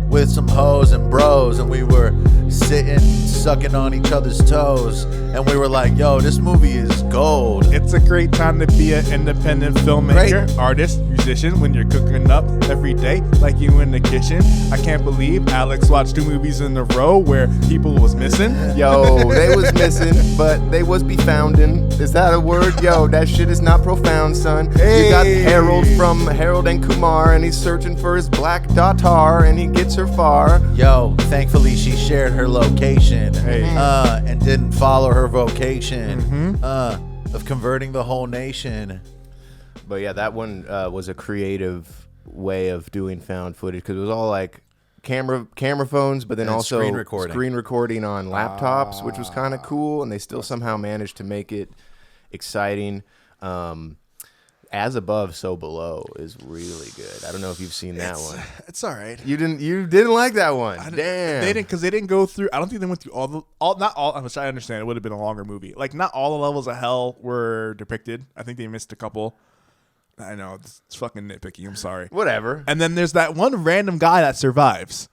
with some hoes and bros, and we were sitting sucking on each other's toes, and we were like, yo, this movie is gold. It's a great time to be an independent filmmaker, artist, musician, when you're cooking up every day like you in the kitchen. I can't believe Alex watched 2 movies in a row where people was missing. Yo, they was missing, but they was be foundin'. Is that a word? Yo, that shit is not profound, son. You got Harold from Harold and Kumar, and he's searching for his black daughter, and he gets her far. Yo, thankfully she shared her location and didn't follow her vocation of converting the whole nation. But yeah, that one was a creative way of doing found footage because it was all like camera phones, but then and also screen recording on laptops, which was kind of cool, and they still somehow managed to make it exciting. As Above, So Below is really good. I don't know if you've seen that one. It's all right. You didn't like that one. Damn. They didn't, because they didn't go through. I don't think they went through not all. Which I understand it would have been a longer movie. Like not all the levels of hell were depicted. I think they missed a couple. I know it's fucking nitpicky. I'm sorry. Whatever. And then there's that one random guy that survives.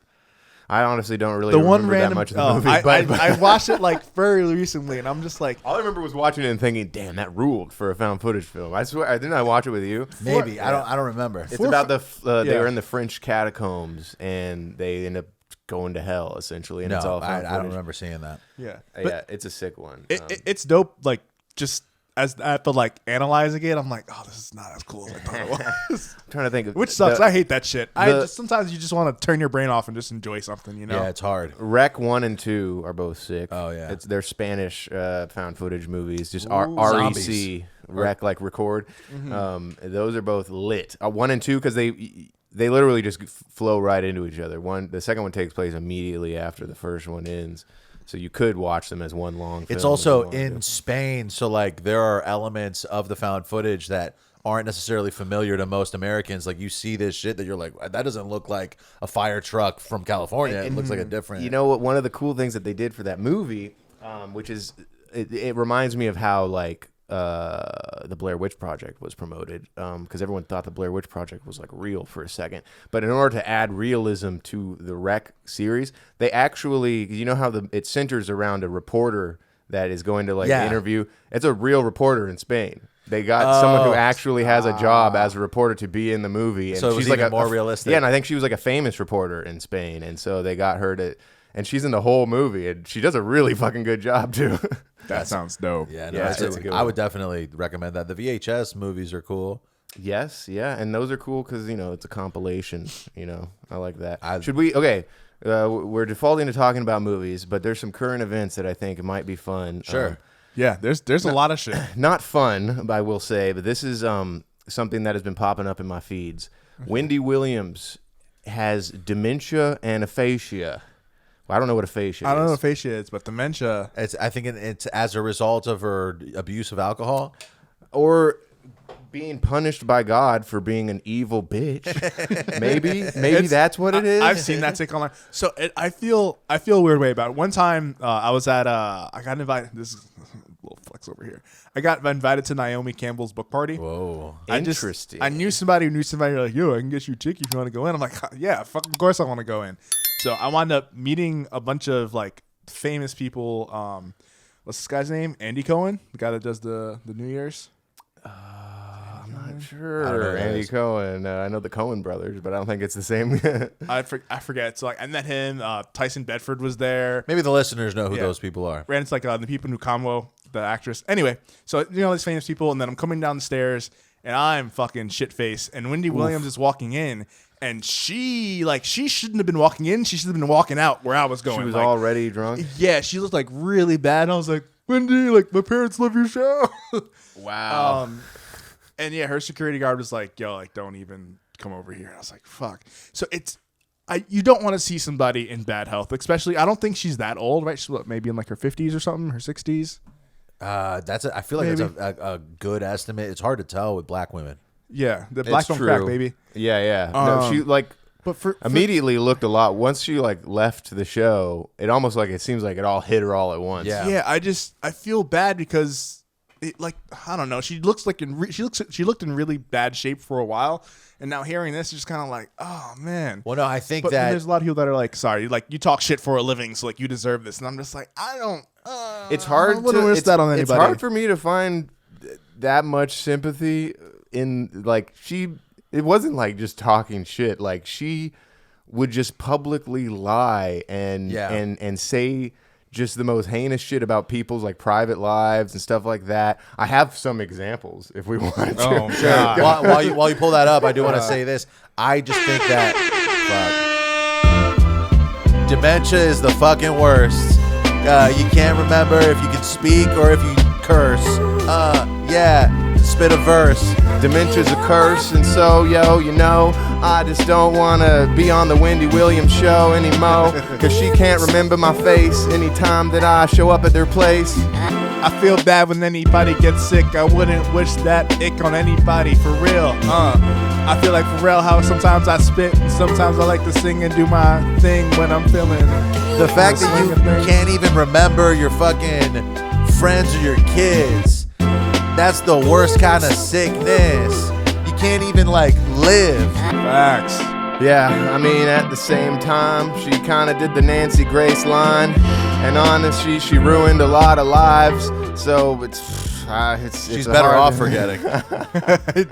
I honestly don't really remember that much of the movie. I watched it like very recently, and I'm just like, all I remember was watching it and thinking, "Damn, that ruled for a found footage film." I swear, didn't I watch it with you? Maybe I don't remember. It's about they were in the French catacombs and they end up going to hell essentially, and it's all found I don't remember seeing that. Yeah, it's a sick one. It's dope. Like just as after like analyzing it, I'm like, oh, this is not as cool as I thought it was. I'm trying to think of which sucks. I hate that shit. Sometimes you just want to turn your brain off and just enjoy something, you know? Yeah, it's hard. Rec 1 and 2 are both sick. Oh yeah, they're Spanish found footage movies. Just zombies. REC, rec like record. Those are both lit. 1 and 2 because they literally just flow right into each other. The second one takes place immediately after the first one ends. So you could watch them as one long film. It's also in Spain, so like there are elements of the found footage that aren't necessarily familiar to most Americans. Like you see this shit that you're like, that doesn't look like a fire truck from California. It looks like a different. You know what? One of the cool things that they did for that movie, which is it reminds me of how like the Blair Witch Project was promoted, because everyone thought the Blair Witch Project was like real for a second. But in order to add realism to the Rec series, they actually, you know how it centers around a reporter that is going to like interview. It's a real reporter in Spain. They got someone who actually has a job as a reporter to be in the movie, and so she's like more realistic. Yeah, and I think she was like a famous reporter in Spain, and so they got her to, and she's in the whole movie, and she does a really fucking good job too. That sounds dope. Yeah, it's a good one. I would definitely recommend that. The VHS movies are cool. Yes, yeah, and those are cool because it's a compilation. I like that. Should we? Okay, we're defaulting to talking about movies, but there's some current events that I think might be fun. Sure. Yeah, there's a lot of shit. Not fun, I will say, but this is something that has been popping up in my feeds. Wendy Williams has dementia and aphasia. Well, I don't know what aphasia is. I don't know what aphasia is, but dementia. I think it's as a result of her abuse of alcohol. Or being punished by God for being an evil bitch. Maybe that's what it is. I've seen that take online. So I feel a weird way about it. One time I was at I got invited. This is a little flex over here. I got invited to Naomi Campbell's book party. Whoa, interesting. I knew somebody who knew somebody. Like, yo, I can get you a ticket if you want to go in. I'm like, yeah, of course I want to go in. So I wound up meeting a bunch of like famous people. What's this guy's name? Andy Cohen, the guy that does the New Year's. I'm not sure. Andy Cohen. I know the Cohen brothers, but I don't think it's the same. I forget. So like I met him. Tyson Bedford was there. Maybe the listeners know who those people are. And it's like the people in Nukamwo, the actress. Anyway, so these famous people, and then I'm coming down the stairs, and I'm fucking shit faced, and Wendy Williams is walking in, and she shouldn't have been walking in. She should have been walking out where I was going. She was like, already drunk. Yeah, she looked like really bad, and I was like, Wendy, like my parents love your show. Wow. And yeah, her security guard was like, yo, like don't even come over here. And I was like, fuck. So you don't want to see somebody in bad health, especially. I don't think she's that old, right? She's maybe in like her 50s or something, her 60s. I feel like that's a good estimate. It's hard to tell with black women. Yeah, the black don't crack, baby. Yeah. No, she but immediately looked a lot. Once she like left the show, it almost like it seems like it all hit her all at once. Yeah. I feel bad because I don't know. She looks like she looked in really bad shape for a while, and now hearing this, is just kind of like, oh man. Well, no, I think but that there's a lot of people that are like, sorry, like you talk shit for a living, so like you deserve this, and I'm just like, I don't. It's hard to wish that on anybody. It's hard for me to find that much sympathy in like It wasn't like just talking shit. Like she would just publicly lie and say just the most heinous shit about people's like private lives and stuff like that. I have some examples if we want to. Oh, God. while you pull that up, I do want to say this. I just think that dementia is the fucking worst. You can't remember if you can speak or if you curse. Spit a verse. Dementia's a curse, and so, I just don't want to be on the Wendy Williams show anymore, because she can't remember my face anytime that I show up at their place. I feel bad when anybody gets sick. I wouldn't wish that ick on anybody, for real. I feel like for real how sometimes I spit, and sometimes I like to sing and do my thing when I'm feeling the fact that you can't even remember your fucking friends or your kids. That's the worst kind of sickness. You can't even like live. Facts. Yeah, I mean, at the same time, she kind of did the Nancy Grace line, and honestly, she ruined a lot of lives. So she's better off forgetting.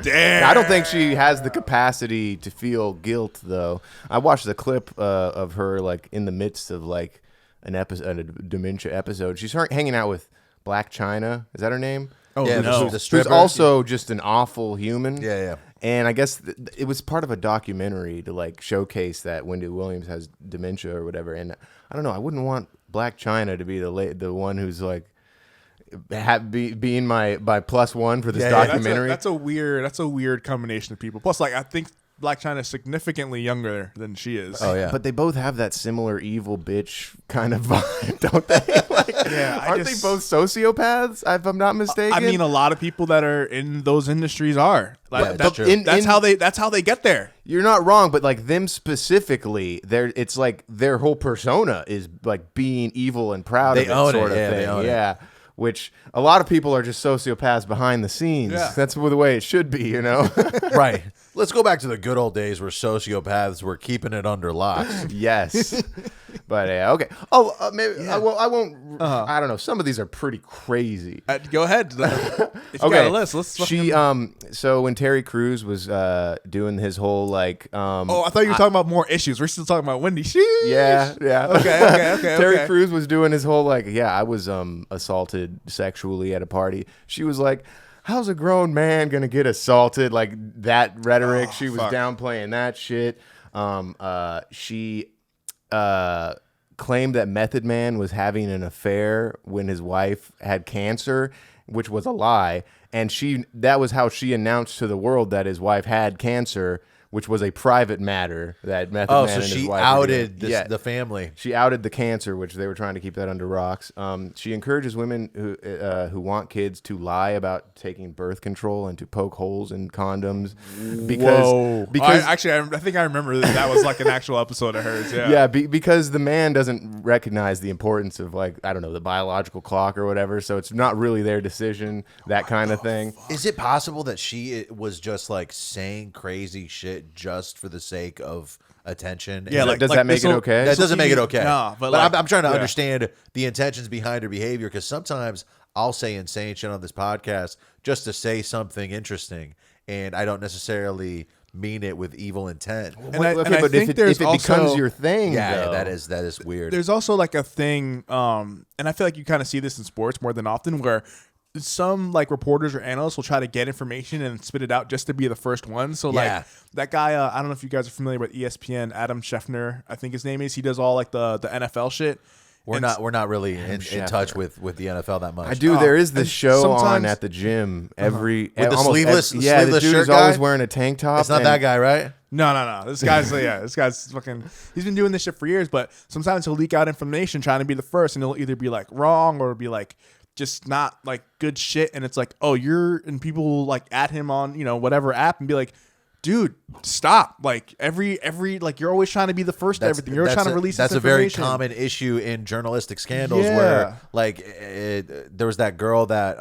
Damn. I don't think she has the capacity to feel guilt, though. I watched the clip of her like in the midst of like a dementia episode. She's hanging out with Black China. Is that her name? Oh, yeah, no. the stripper. Who's also just an awful human. Yeah. And I guess it was part of a documentary to like showcase that Wendy Williams has dementia or whatever. And I don't know. I wouldn't want Black China to be the one who's like being my plus one for this documentary. That's a weird combination of people. Plus, like I think Black China is significantly younger than she is. Oh yeah, but they both have that similar evil bitch kind of vibe, don't they? Aren't they both sociopaths? If I'm not mistaken. I mean, a lot of people that are in those industries are. Like, that's true. That's how they get there. You're not wrong, but like them specifically, it's like their whole persona is like being evil and proud of it, sort of thing. They own it. Which a lot of people are just sociopaths behind the scenes. Yeah. That's the way it should be, Right. Let's go back to the good old days where sociopaths were keeping it under locks. Yes. But okay. Oh, maybe I won't. I don't know. Some of these are pretty crazy. Go ahead. If you got a list, let's. So when Terry Crews was doing his whole like. I thought you were talking about more issues. We're still talking about Wendy. Sheesh. Yeah. Okay. Terry Crews was doing his whole like, I was assaulted sexually at a party. She was like, how's a grown man gonna get assaulted? Like that rhetoric. She was downplaying that shit. She claimed that Method Man was having an affair when his wife had cancer, which was a lie. And that was how she announced to the world that his wife had cancer, which was a private matter that Method Man and his wife outed the family. She outed the cancer, which they were trying to keep that under rocks. She encourages women who want kids to lie about taking birth control and to poke holes in condoms. Because I think I remember that was like an actual episode of hers. Yeah. Yeah, because the man doesn't recognize the importance of, like, I don't know, the biological clock or whatever. So it's not really their decision, that kind of thing. Is it possible that she was just like saying crazy shit just for the sake of attention? Yeah, does that make it okay? That doesn't make it okay. No, but I'm trying to understand the intentions behind her behavior, because sometimes I'll say insane shit on this podcast just to say something interesting, and I don't necessarily mean it with evil intent. But if it becomes your thing, yeah, that is weird. There's also like a thing, and I feel like you kind of see this in sports more than often, where some like reporters or analysts will try to get information and spit it out just to be the first one. So like that guy, I don't know if you guys are familiar with ESPN, Adam Schefter, I think his name is. He does all like the NFL shit. We're not really in touch with the NFL that much. I do. There is this show on at the gym with the sleeveless the dude shirt is always wearing a tank top. It's not that guy, right? No. This guy's fucking. He's been doing this shit for years, but sometimes he'll leak out information trying to be the first, and he'll either be like wrong or be like just not like good shit, and it's like, oh, and people will like at him on whatever app and be like, dude, stop. Like every like you're always trying to be the first to everything. You're trying to release this information. That's a very common issue in journalistic scandals where like there was that girl that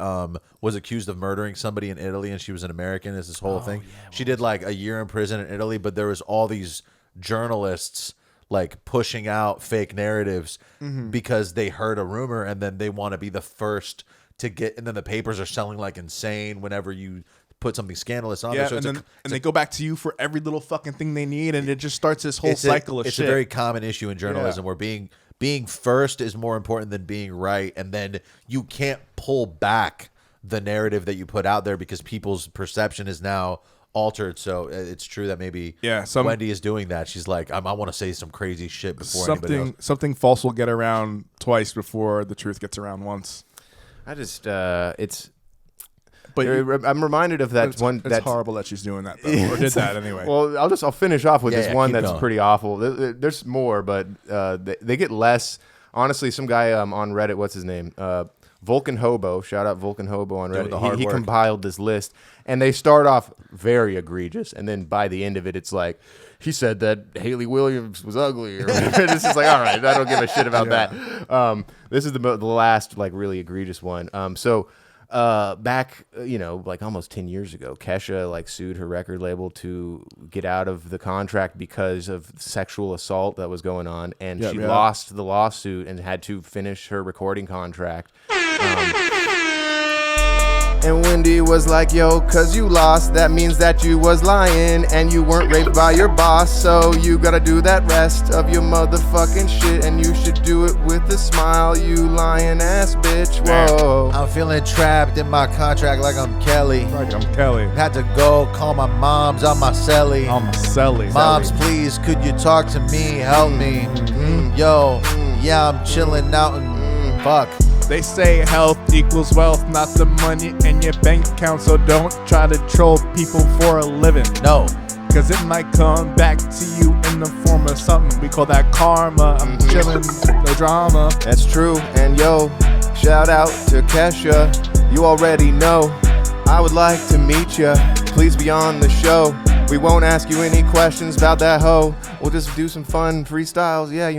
was accused of murdering somebody in Italy, and she was an American. Is this whole thing? She did like a year in prison in Italy, but there was all these journalists like pushing out fake narratives because they heard a rumor, and then they want to be the first to get, and then the papers are selling like insane whenever you put something scandalous on there. So and they go back to you for every little fucking thing they need, and it just starts this whole cycle of shit. It's a very common issue in journalism where being first is more important than being right, and then you can't pull back the narrative that you put out there because people's perception is now altered. So it's true that maybe Wendy is doing that. She's like, I want to say some crazy shit before anybody else. Something false will get around twice before the truth gets around once. I just I'm reminded of that one. It's horrible that she's doing that, though, or did that anyway. Well, I'll finish off with this one that's going. Pretty awful. There's more, but they get less. Honestly, some guy on Reddit, what's his name? Vulcan Hobo. Shout out Vulcan Hobo on Reddit. He compiled this list, and they start off very egregious, and then by the end of it, it's like, he said that Haley Williams was ugly. Or it's just like, all right, I don't give a shit about that. This is the last like really egregious one. Back, like almost 10 years ago, Kesha like sued her record label to get out of the contract because of sexual assault that was going on, and she lost the lawsuit and had to finish her recording contract. And Wendy was like, yo, cause you lost, that means that you was lying and you weren't raped by your boss, so you gotta do that rest of your motherfucking shit, and you should do it with a smile, you lying ass bitch. Whoa. I'm feeling trapped in my contract like I'm Kelly. Had to go call my moms on my celly. Moms, please, could you talk to me, help me. Yo, I'm chilling out and fuck. They say health equals wealth, not the money in your bank account, so don't try to troll people for a living. No. Cause it might come back to you in the form of something. We call that karma. I'm chilling the drama. That's true. And yo, shout out to Kesha. You already know I would like to meet ya. Please be on the show. We won't ask you any questions about that hoe. We'll just do some fun freestyles. Yeah,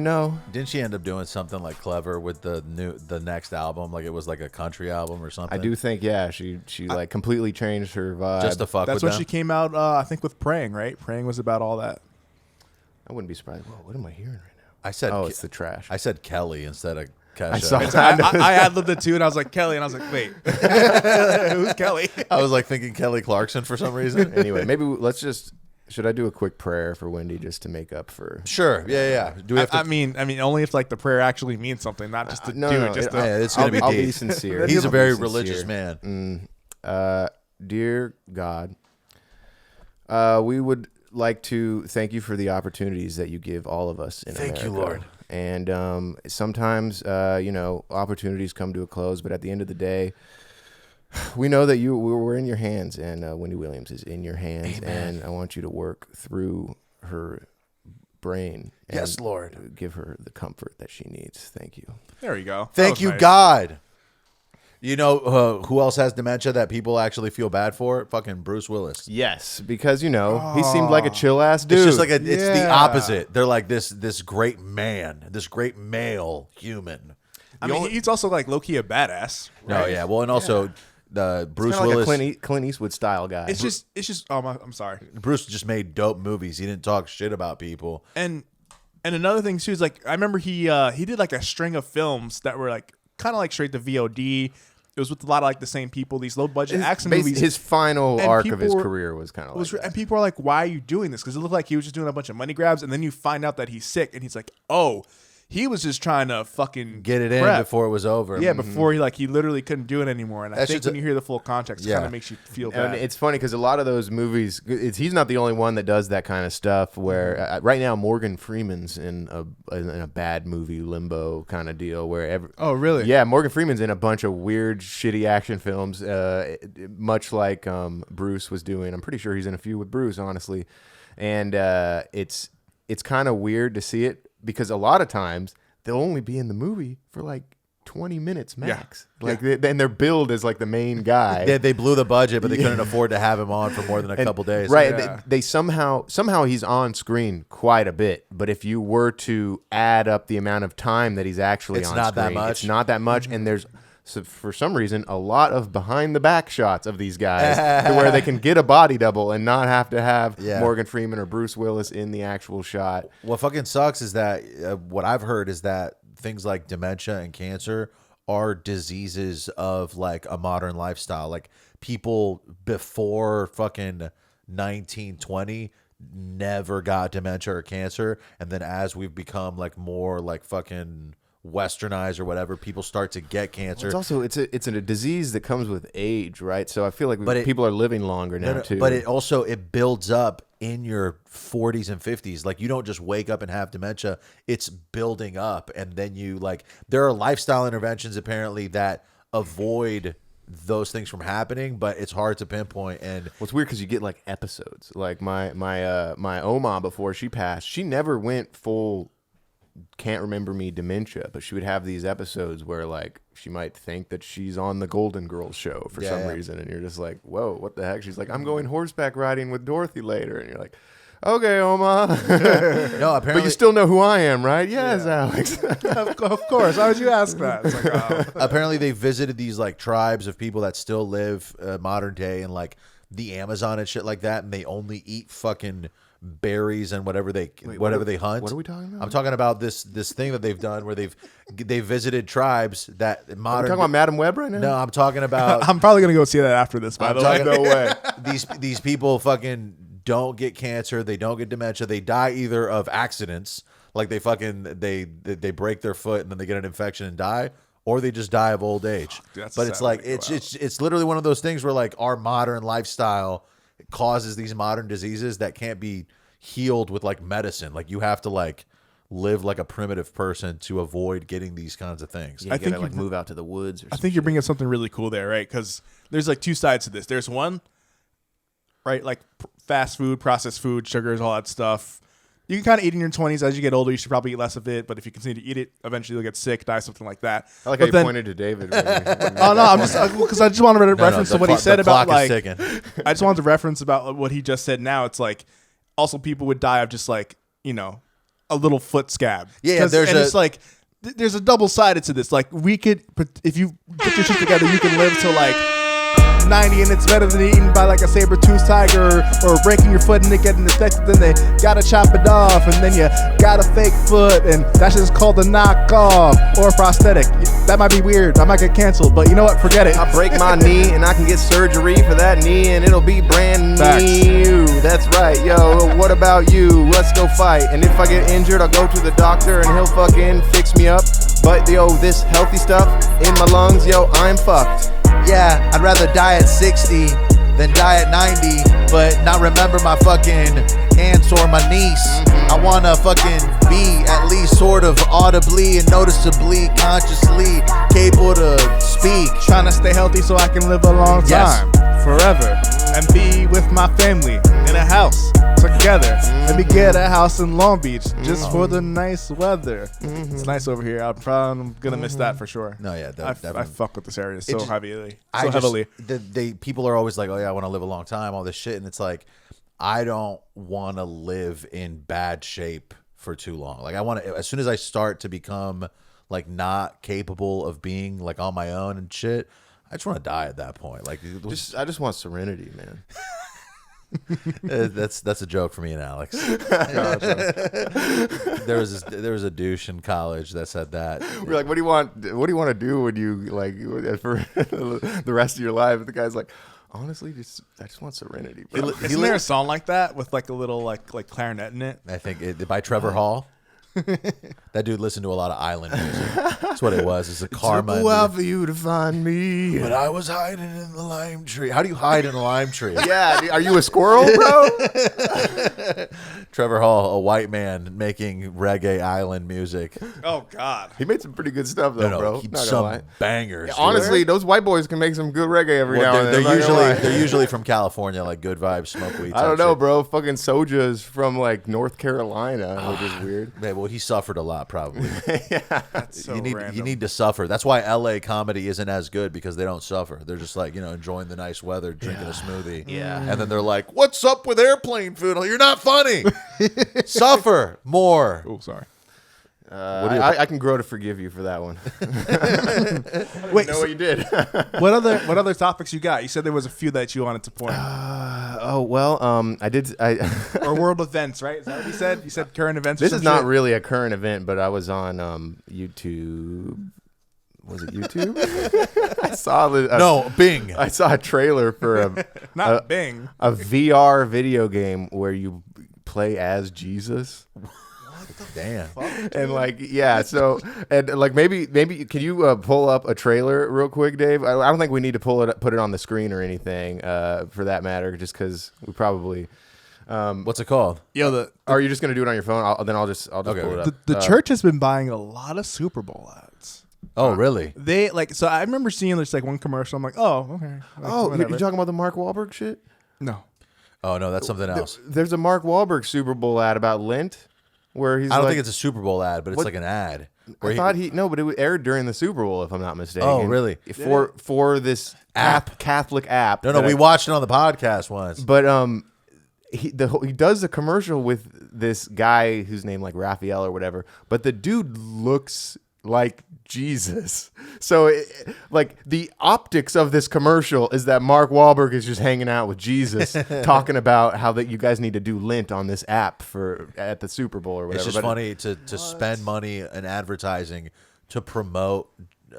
Didn't she end up doing something like clever with the next album? Like it was like a country album or something. I do think, she like completely changed her vibe. Just to fuck That's with when them? she came out, I think, with Praying, right? Praying was about all that. I wouldn't be surprised. Whoa, what am I hearing right now? I said, it's the trash. I said Kelly instead of Kesha. I ad-libbed it too, and I was like, Kelly, and I was like, wait, who's Kelly? I was like thinking Kelly Clarkson for some reason. Anyway, maybe should I do a quick prayer for Wendy just to make up for? Sure. Yeah. Do we have to? I mean, only if like the prayer actually means something, not just to it's gonna be I'll deep. Be sincere. He's a very religious man. Dear God, we would like to thank you for the opportunities that you give all of us in America. Thank you, Lord. And sometimes, opportunities come to a close, but at the end of the day, We know that we're in your hands, and Wendy Williams is in your hands, Amen. and I want you to work through her brain. And yes, Lord. give her the comfort that she needs. Thank you. There you go. Thank you, nice. God. You know who else has dementia that people actually feel bad for? Fucking Bruce Willis. Yes, because he seemed like a chill ass dude. It's just like it's the opposite. They're like this great man, this great male human. I mean, he's also like low key a badass. Right? No, yeah. Well, and also the Bruce like Willis, a Clint Eastwood style guy. It's just. Oh, I'm sorry. Bruce just made dope movies. He didn't talk shit about people. And another thing too is like I remember he did like a string of films that were like kind of like straight to VOD. It was with a lot of like the same people, these low budget action movies. His final arc of his were, career was kind of like that. And people are like, why are you doing this? Because it looked like he was just doing a bunch of money grabs. And then you find out that he's sick. And he's like, oh, he was just trying to fucking get it in before it was over. Yeah, before he literally couldn't do it anymore. And I think when you hear the full context, it kind of makes you feel bad. And it's funny because a lot of those movies, he's not the only one that does that kind of stuff. Where right now Morgan Freeman's in a bad movie limbo kind of deal. Oh, really? Yeah, Morgan Freeman's in a bunch of weird, shitty action films, much like Bruce was doing. I'm pretty sure he's in a few with Bruce, honestly. And it's kind of weird to see it. Because a lot of times they'll only be in the movie for like 20 minutes max. Yeah. And they're billed as like the main guy. They blew the budget, but they couldn't afford to have him on for more than a couple days. Right. Yeah. They somehow he's on screen quite a bit. But if you were to add up the amount of time that he's actually on screen, it's not that much. And there's for some reason a lot of behind the back shots of these guys to where they can get a body double and not have to have Morgan Freeman or Bruce Willis in the actual shot. What fucking sucks is that what I've heard is that things like dementia and cancer are diseases of like a modern lifestyle. Like people before fucking 1920 never got dementia or cancer, and then as we've become like more like fucking westernized or whatever, people start to get cancer. Well, it's a disease that comes with age, right? So I feel like people are living longer now too. But it builds up in your 40s and 50s. Like you don't just wake up and have dementia. It's building up, and then there are lifestyle interventions apparently that avoid those things from happening, but it's hard to pinpoint. And it's weird because you get like episodes. Like my Oma, before she passed, she never went full can't remember me dementia, but she would have these episodes where like she might think that she's on the Golden Girls show for some reason, and you're just like, whoa, what the heck? She's like, I'm going horseback riding with Dorothy later, and you're like, okay, Oma. No, apparently, but you still know who I am, right? Yes, Alex. Of course. How would you ask that? It's like, oh. Apparently, they visited these like tribes of people that still live modern day in like the Amazon and shit like that, and they only eat fucking berries and whatever they hunt. What are we talking about? I'm talking about this thing that they've done where they've visited tribes that modern. Are you talking about Madam Webb right now? No, I'm talking about. I'm probably gonna go see that after this. By the way, no way. These people fucking don't get cancer. They don't get dementia. They die either of accidents, like they break their foot and then they get an infection and die, or they just die of old age. But it's like it's literally one of those things where like our modern lifestyle causes these modern diseases that can't be healed with like medicine. Like you have to like live like a primitive person to avoid getting these kinds of things. Yeah, I think like move out to the woods. I think you're bringing up something really cool there, right? Because there's like two sides to this. There's one, right, like fast food, processed food, sugars, all that stuff. You can kind of eat in your 20s. As you get older, you should probably eat less of it. But if you continue to eat it, eventually you'll get sick, die, something like that. I like how you pointed to David. Oh no, I'm just because I just wanted to reference to what he said about like. I just wanted to reference about what he just said. Now it's like also people would die of just like a little foot scab. Yeah, it's like there's a double sided to this. Like we could, if you get your shit together, you can live till like 90, and it's better than eaten by like a saber-toothed tiger or breaking your foot and it getting infected. Then they gotta chop it off, and then you got a fake foot, and that's just called a knockoff or a prosthetic. That might be weird. I might get canceled, but you know what? Forget it. I break my knee and I can get surgery for that knee, and it'll be brand new. That's right, yo. What about you? Let's go fight. And if I get injured, I'll go to the doctor and he'll fucking fix me up. But yo, this healthy stuff in my lungs, yo, I'm fucked. Yeah, I'd rather die at 60 than die at 90, but not remember my fucking aunt or my niece. I wanna fucking be at least sort of audibly and noticeably, consciously capable to speak. Trying to stay healthy so I can live a long time, forever, and be with my family in a house together. Let me get a house in Long Beach just for the nice weather. It's nice over here. I'm gonna miss that for sure. No, yeah, I definitely. fuck with this area so heavily. People are always like, oh yeah, I want to live a long time, all this shit, and it's like, I don't want to live in bad shape for too long. Like I want to, as soon as I start to become like not capable of being like on my own and shit, I just want to die at that point. Like, I just want serenity, man. that's a joke for me and Alex. There was a douche in college that said that. We're like, what do you want to do when you like for the rest of your life? And the guy's like, honestly, I just want serenity. Isn't there a song like that with like a little like clarinet in it? I think by Trevor Hall. That dude listened to a lot of island music. That's what it was. It's a karma. It took a while for you to find me, but I was hiding in the lime tree. How do you hide in a lime tree? Yeah, are you a squirrel, bro? Trevor Hall, a white man making reggae island music. Oh God, he made some pretty good stuff though, bro. Some bangers. Yeah, honestly, those white boys can make some good reggae every now and then. They're usually from California, like Good Vibes, Smoke Weed. I don't know, bro. Fucking Soja is from like North Carolina, which is weird. Yeah, well, he suffered a lot, probably. Yeah, that's so random. You need to suffer. That's why LA comedy isn't as good, because they don't suffer. They're just like, enjoying the nice weather, drinking a smoothie. Yeah. And then they're like, "What's up with airplane food? You're not funny." Suffer more. Oh, sorry. I can grow to forgive you for that one. Wait, know what you did. What other topics you got? You said there was a few that you wanted to point. I did. Or world events, right? Is that what you said? You said current events. This is not really a current event, but I was on YouTube. Was it YouTube? I saw Bing. I saw a trailer for Bing, a VR video game where you play as Jesus. Damn. And maybe can you pull up a trailer real quick, Dave? I don't think we need to put it on the screen or anything for that matter, just because we probably. What's it called? Are you just gonna do it on your phone? I'll just pull it up. The church has been buying a lot of Super Bowl ads. Oh, really? So I remember seeing this like one commercial. I'm like, oh, okay. You're talking about the Mark Wahlberg shit? No. Oh no, that's something else. There's a Mark Wahlberg Super Bowl ad about Lent. Where he's I don't think it's a Super Bowl ad, but it's like an ad. But it aired during the Super Bowl, if I'm not mistaken. Oh, really? For this Catholic app. No, we watched it on the podcast once. But he does the commercial with this guy whose name like Raphael or whatever. But the dude looks like Jesus. So the optics of this commercial is that Mark Wahlberg is just hanging out with Jesus talking about how that you guys need to do Lent on this app at the Super Bowl or whatever. It's just funny to spend money in advertising to promote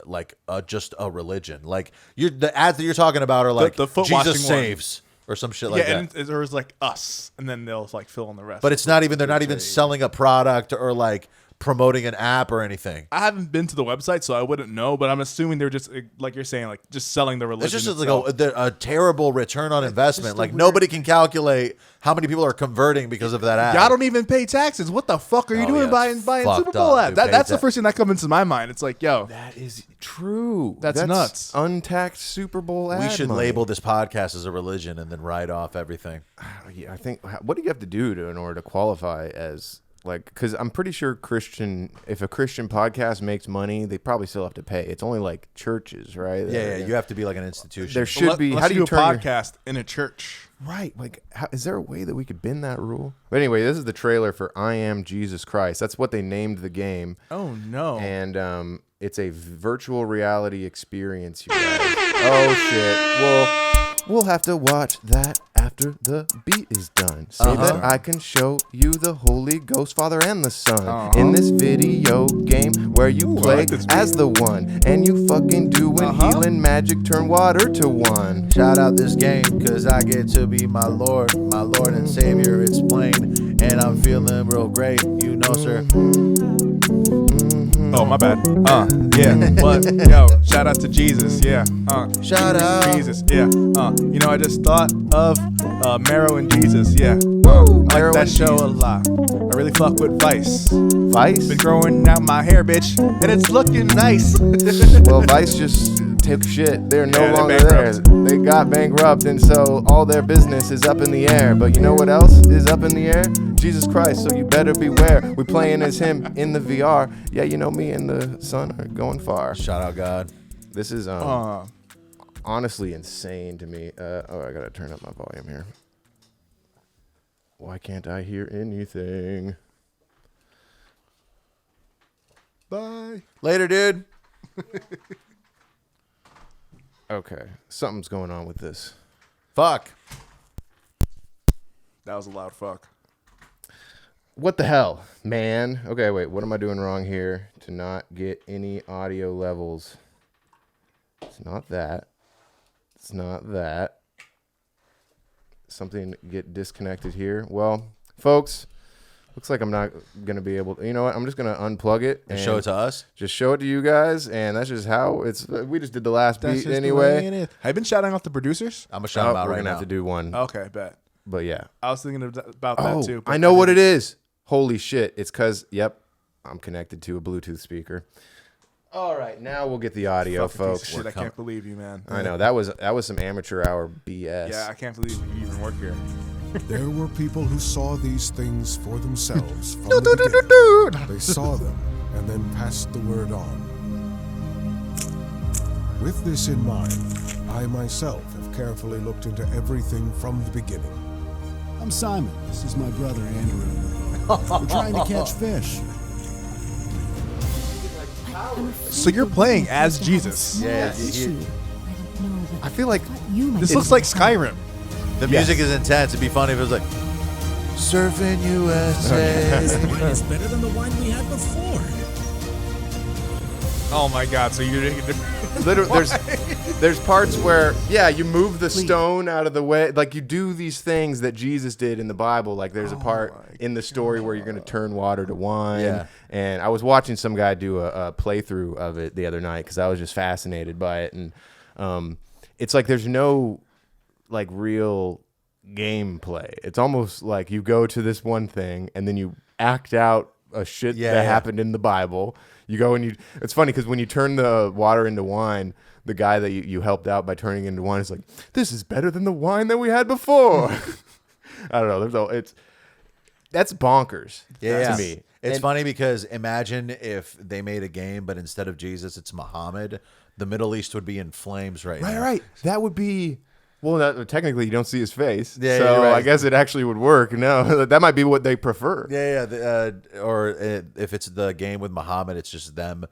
like just a religion. Like the ads that you're talking about are like the foot Jesus saves or some shit like that. Yeah, and there's like us, and then they'll like fill in the rest. But it's not even they're not even selling a product or like promoting an app or anything. I haven't been to the website, so I wouldn't know, but I'm assuming they're just like you're saying, like just selling the religion. It's just like a terrible return on investment. Like nobody can calculate how many people are converting because of that ad. Y'all don't even pay taxes. What the fuck are you doing buying Super Bowl ads? That's the first thing that comes into my mind. It's like, yo, that is true. That's nuts. Untaxed Super Bowl ad. We should money. Label this podcast as a religion and then write off everything. Yeah, I think. What do you have to do in order to qualify as? Like, because I'm pretty sure if a Christian podcast makes money, they probably still have to pay. It's only like churches, right? Yeah, you have to be like an institution. There should be. How do you turn a podcast in a church? Right. Like, is there a way that we could bend that rule? But anyway, this is the trailer for I Am Jesus Christ. That's what they named the game. Oh, no. And it's a virtual reality experience, you guys. Oh, shit. Well, we'll have to watch that after the beat is done. So that I can show you the Holy Ghost, Father, and the Son in this video game where you play as the one and you fucking doing healing magic, turn water to wine. Shout out this game because I get to be my Lord and Savior. It's plain and I'm feeling real great, sir. Oh, my bad. Yeah. But yo, shout out to Jesus. Yeah. Shout out Jesus. Yeah. I just thought of Marrow and Jesus. Yeah. I like that show a lot. I really fuck with Vice. Vice? Been growing out my hair, bitch, and it's looking nice. Well, Vice just took shit. They're no Yeah, longer they're there. They got bankrupt, and so all their business is up in the air. But you know what else is up in the air? Jesus Christ, so you better beware. We playing as him in the VR. Yeah, you know me and the sun are going far. Shout out God. This is honestly insane to me. Oh, I gotta turn up my volume here. Why can't I hear anything? Bye. Later, dude. Okay, something's going on with this. Fuck. That was a loud fuck. What the hell, man? Okay, wait, what am I doing wrong here to not get any audio levels? It's not that. It's not that. Something get disconnected here. Well, folks, looks like I'm not going to be able to. You know what? I'm just going to unplug it And show it to us. Just show it to you guys, and that's just how it's. We just did the last beat anyway. Have you been shouting out the producers? I'm going to shout them out We're right going to now. have to do one. Okay, bet. But yeah. I was thinking about that too. I know what it is. Holy shit. It's because, yep, I'm connected to a Bluetooth speaker. All right, now we'll get the audio, folks. Shit, I can't believe you, man. I know that was some amateur hour BS. Yeah, I can't believe you even work here. There were people who saw these things for themselves from the beginning. They saw them and then passed the word on. With this in mind, I myself have carefully looked into everything from the beginning. I'm Simon. This is my brother, Andrew. We're trying to catch fish. So you're playing as Jesus. Yeah, I feel like This looks like Skyrim. the music is intense. It'd be funny if it was like Surfing USA. It's better than the wine we had before. Oh my God! So you're literally there's parts where you move the stone out of the way, like you do these things that Jesus did in the Bible. Like there's a part in the story where you're going to turn water to wine. Yeah. And I was watching some guy do a playthrough of it the other night because I was just fascinated by it. And it's like there's no like real gameplay. It's almost like you go to this one thing and then you act out a shit that happened in the Bible. You go and it's funny because when you turn the water into wine, the guy that you helped out by turning into wine is like, this is better than the wine that we had before. I don't know. That's bonkers to me. It's funny because imagine if they made a game, but instead of Jesus, it's Muhammad. The Middle East would be in flames right now. Right. That would be. Well, technically, you don't see his face, Yeah, so you're right. I guess it actually would work. No, that might be what they prefer. If it's the game with Muhammad, it's just them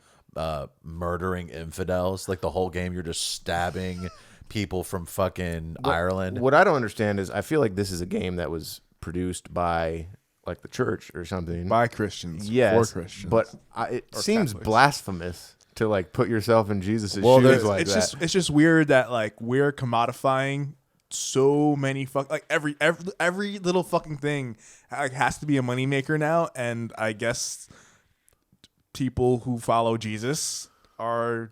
murdering infidels. Like the whole game, you're just stabbing people from fucking Ireland. What I don't understand is I feel like this is a game that was produced by like the church or something. by Christians. Yes, For Christians. but it seems Catholics. blasphemous to like put yourself in Jesus' shoes like it's that. it's just weird that like we're commodifying so many like every little fucking thing like, has to be a moneymaker now, and I guess people who follow Jesus are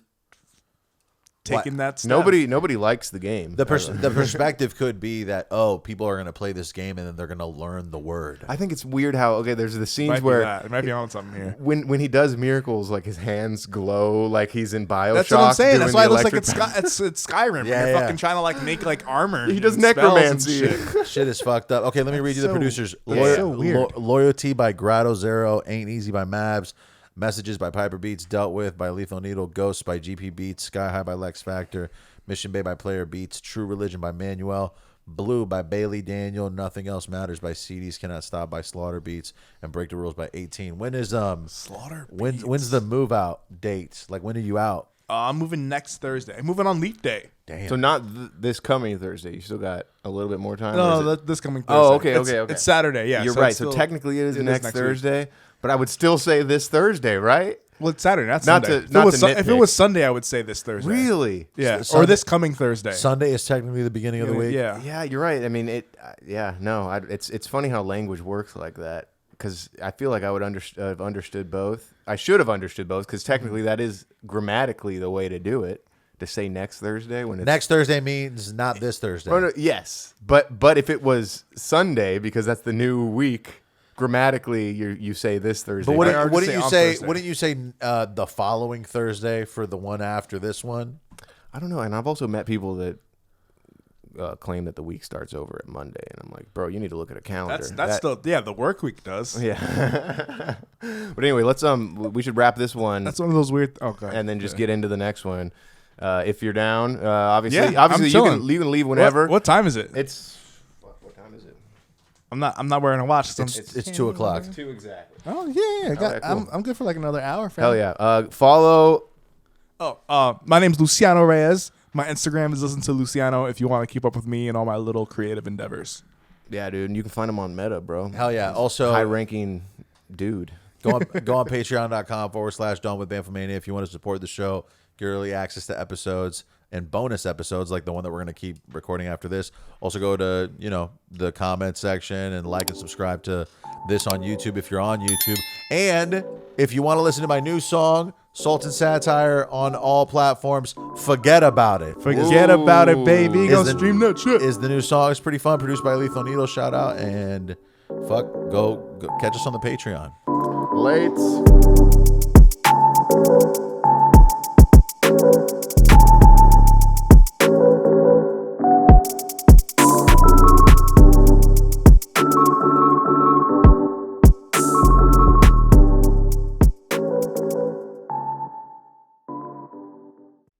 taking that step. Nobody likes the game. The perspective could be that, people are going to play this game and then they're going to learn the word. I think it's weird how there's the scenes Might be where that. It might be on something here. when he does miracles, like his hands glow like he's in Bioshock. That's what I'm saying. doing That's why it the looks like electric it's Skyrim. Yeah, They're yeah. fucking trying to like make like armor. He does and spells and necromancy. shit. Shit is fucked up. Okay, let me read you the producers. so weird. Loyalty by Grotto Zero, Ain't Easy by Mabs, Messages by Piper Beats, Dealt With by Lethal Needle, Ghosts by GP Beats, Sky High by Lex Factor, Mission Bay by Player Beats, True Religion by Manuel, Blue by Bailey Daniel, Nothing Else Matters by CDs Cannot Stop by Slaughter Beats, and Break the Rules by 18. When is Slaughter Beats. when's the move out dates? Like when are you out? I'm moving next Thursday. I'm moving on Leap Day. Damn. So not this coming Thursday. You still got a little bit more time. or No, is it- this coming Thursday. Oh, okay. It's Saturday. Yeah, You're so right. it's So still- technically, it is it is next next week. Thursday, but I would still say this Thursday, right? Well, it's Saturday, not Not Sunday. to- If not it was to if it nitpick. was Sunday, I would say this Thursday. Really? Yeah, So or this coming Thursday. Sunday is technically the beginning of the week. Yeah. Yeah, you're right. I mean, it's funny how language works like that because I feel like I would have understood both. I should have understood both because technically that is grammatically the way to do it. To say next Thursday when it's Next Thursday means not this Thursday. Oh, no, yes, but if it was Sunday because that's the new week, grammatically you say this Thursday. But wouldn't you say Thursday. wouldn't you say the following Thursday for the one after this one? I don't know. And I've also met people that claim that the week starts over at Monday, and I'm like, bro, you need to look at a calendar. That's the work week does. Yeah. But anyway, let's we should wrap this one. That's one of those weird. Okay. And then just get into the next one. If you're down, obviously I'm you chilling. can leave whenever. What time is it? It's what time is it? I'm not wearing a watch. So It's 2 o'clock. 2 exactly. Oh yeah, cool. I'm good for like another hour. Fam. Hell yeah. Follow. My name's Luciano Reyes. My Instagram is Listen to Luciano if you want to keep up with me and all my little creative endeavors. Yeah, dude. And you can find him on Meta, bro. Hell yeah. Also, high-ranking dude. go on patreon.com/Dawn with Bamfomania if you want to support the show, get early access to episodes and bonus episodes like the one that we're going to keep recording after this. Also go to, the comment section and like and subscribe to this on YouTube if you're on YouTube. And if you want to listen to my new song, Sultan Satire, on all platforms, forget about it. Forget about it, baby. Go stream that shit. Is the new song. It's pretty fun. Produced by Lethal Needle. Shout out. And go catch us on the Patreon. Late.